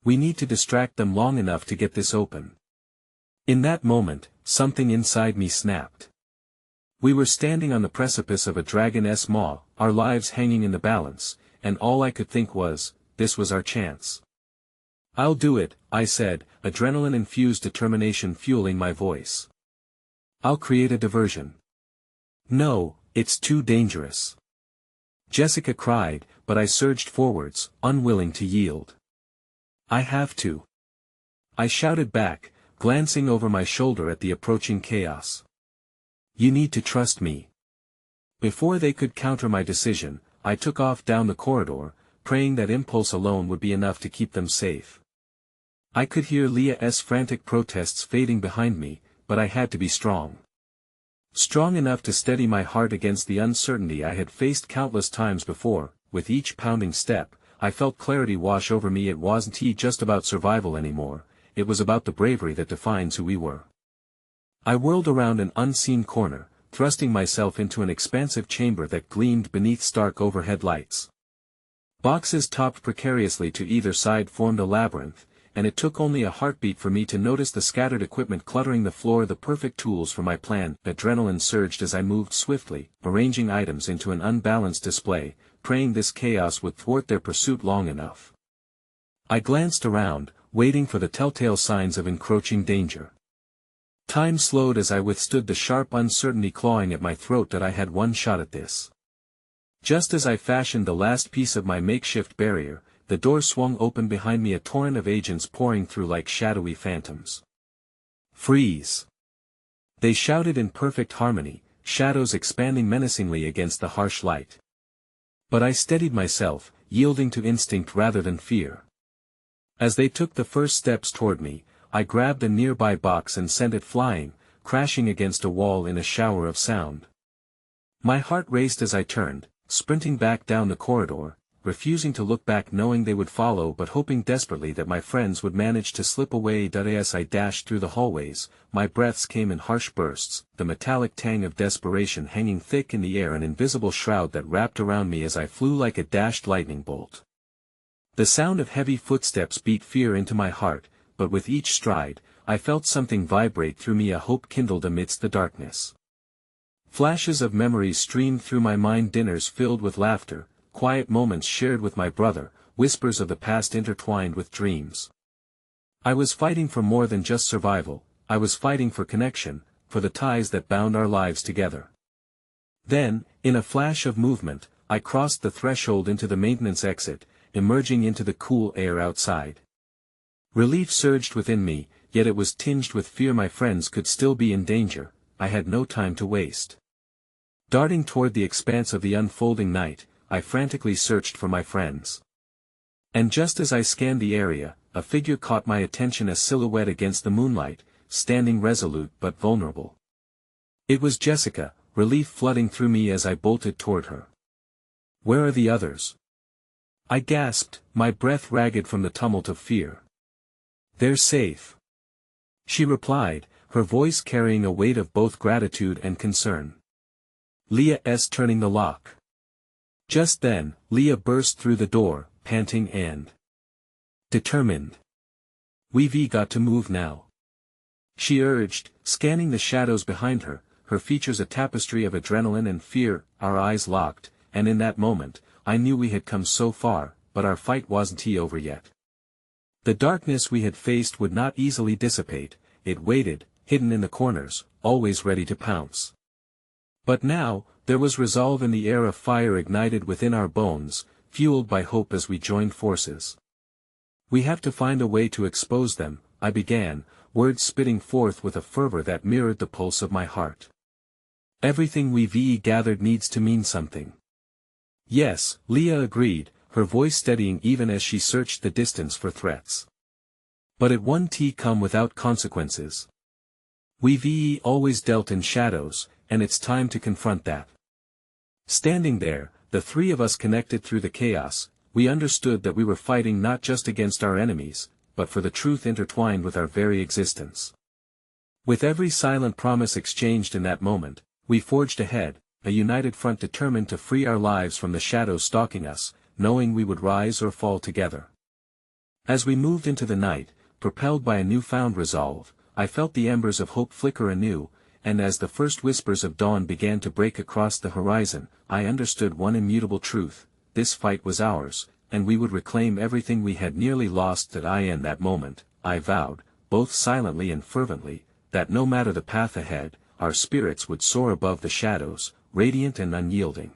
We need to distract them long enough to get this open." In that moment, something inside me snapped. We were standing on the precipice of a dragon's maw, our lives hanging in the balance, and all I could think was, this was our chance. "I'll do it," I said, adrenaline-infused determination fueling my voice. "I'll create a diversion." "No, it's too dangerous," Jessica cried, but I surged forwards, unwilling to yield. "I have to," I shouted back, glancing over my shoulder at the approaching chaos. "You need to trust me." Before they could counter my decision, I took off down the corridor, praying that impulse alone would be enough to keep them safe. I could hear Leah's frantic protests fading behind me, but I had to be strong. Strong enough to steady my heart against the uncertainty I had faced countless times before. With each pounding step, I felt clarity wash over me. It wasn't just about survival anymore, it was about the bravery that defines who we were. I whirled around an unseen corner, thrusting myself into an expansive chamber that gleamed beneath stark overhead lights. Boxes topped precariously to either side formed a labyrinth, and it took only a heartbeat for me to notice the scattered equipment cluttering the floor, the perfect tools for my plan. Adrenaline surged as I moved swiftly, arranging items into an unbalanced display, praying this chaos would thwart their pursuit long enough. I glanced around, waiting for the telltale signs of encroaching danger. Time slowed as I withstood the sharp uncertainty clawing at my throat that I had one shot at this. Just as I fashioned the last piece of my makeshift barrier, the door swung open behind me, a torrent of agents pouring through like shadowy phantoms. "Freeze!" they shouted in perfect harmony, shadows expanding menacingly against the harsh light. But I steadied myself, yielding to instinct rather than fear. As they took the first steps toward me, I grabbed a nearby box and sent it flying, crashing against a wall in a shower of sound. My heart raced as I turned, sprinting back down the corridor, refusing to look back, knowing they would follow but hoping desperately that my friends would manage to slip away. As I dashed through the hallways, my breaths came in harsh bursts, the metallic tang of desperation hanging thick in the air, an invisible shroud that wrapped around me as I flew like a dashed lightning bolt. The sound of heavy footsteps beat fear into my heart, but with each stride, I felt something vibrate through me, a hope kindled amidst the darkness. Flashes of memories streamed through my mind, dinners filled with laughter, quiet moments shared with my brother, whispers of the past intertwined with dreams. I was fighting for more than just survival, I was fighting for connection, for the ties that bound our lives together. Then, in a flash of movement, I crossed the threshold into the maintenance exit, emerging into the cool air outside. Relief surged within me, yet it was tinged with fear my friends could still be in danger. I had no time to waste. Darting toward the expanse of the unfolding night, I frantically searched for my friends. And just as I scanned the area, a figure caught my attention, a silhouette against the moonlight, standing resolute but vulnerable. It was Jessica, relief flooding through me as I bolted toward her. "Where are the others?" I gasped, my breath ragged from the tumult of fear. "They're safe," she replied, her voice carrying a weight of both gratitude and concern. "Leah's turning the lock." Just then, Leah burst through the door, panting and determined. "We've got to move now," she urged, scanning the shadows behind her, her features a tapestry of adrenaline and fear. Our eyes locked, and in that moment, I knew we had come so far, but our fight wasn't over yet. The darkness we had faced would not easily dissipate, it waited, hidden in the corners, always ready to pounce. But now, there was resolve in the air, a fire ignited within our bones, fueled by hope as we joined forces. "We have to find a way to expose them," I began, words spitting forth with a fervor that mirrored the pulse of my heart. "Everything we've gathered needs to mean something." "Yes," Leah agreed, her voice steadying even as she searched the distance for threats. "But it won't come without consequences. We've always dealt in shadows, and it's time to confront that." Standing there, the three of us connected through the chaos, we understood that we were fighting not just against our enemies, but for the truth intertwined with our very existence. With every silent promise exchanged in that moment, we forged ahead, a united front determined to free our lives from the shadows stalking us, knowing we would rise or fall together. As we moved into the night, propelled by a newfound resolve, I felt the embers of hope flicker anew, and as the first whispers of dawn began to break across the horizon, I understood one immutable truth: this fight was ours, and we would reclaim everything we had nearly lost. In that moment, I vowed, both silently and fervently, that no matter the path ahead, our spirits would soar above the shadows, radiant and unyielding.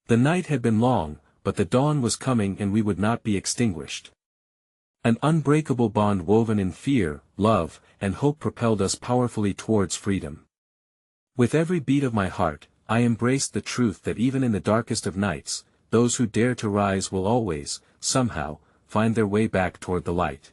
The night had been long, but the dawn was coming, and we would not be extinguished. An unbreakable bond woven in fear, love, and hope propelled us powerfully towards freedom. With every beat of my heart, I embraced the truth that even in the darkest of nights, those who dare to rise will always, somehow, find their way back toward the light.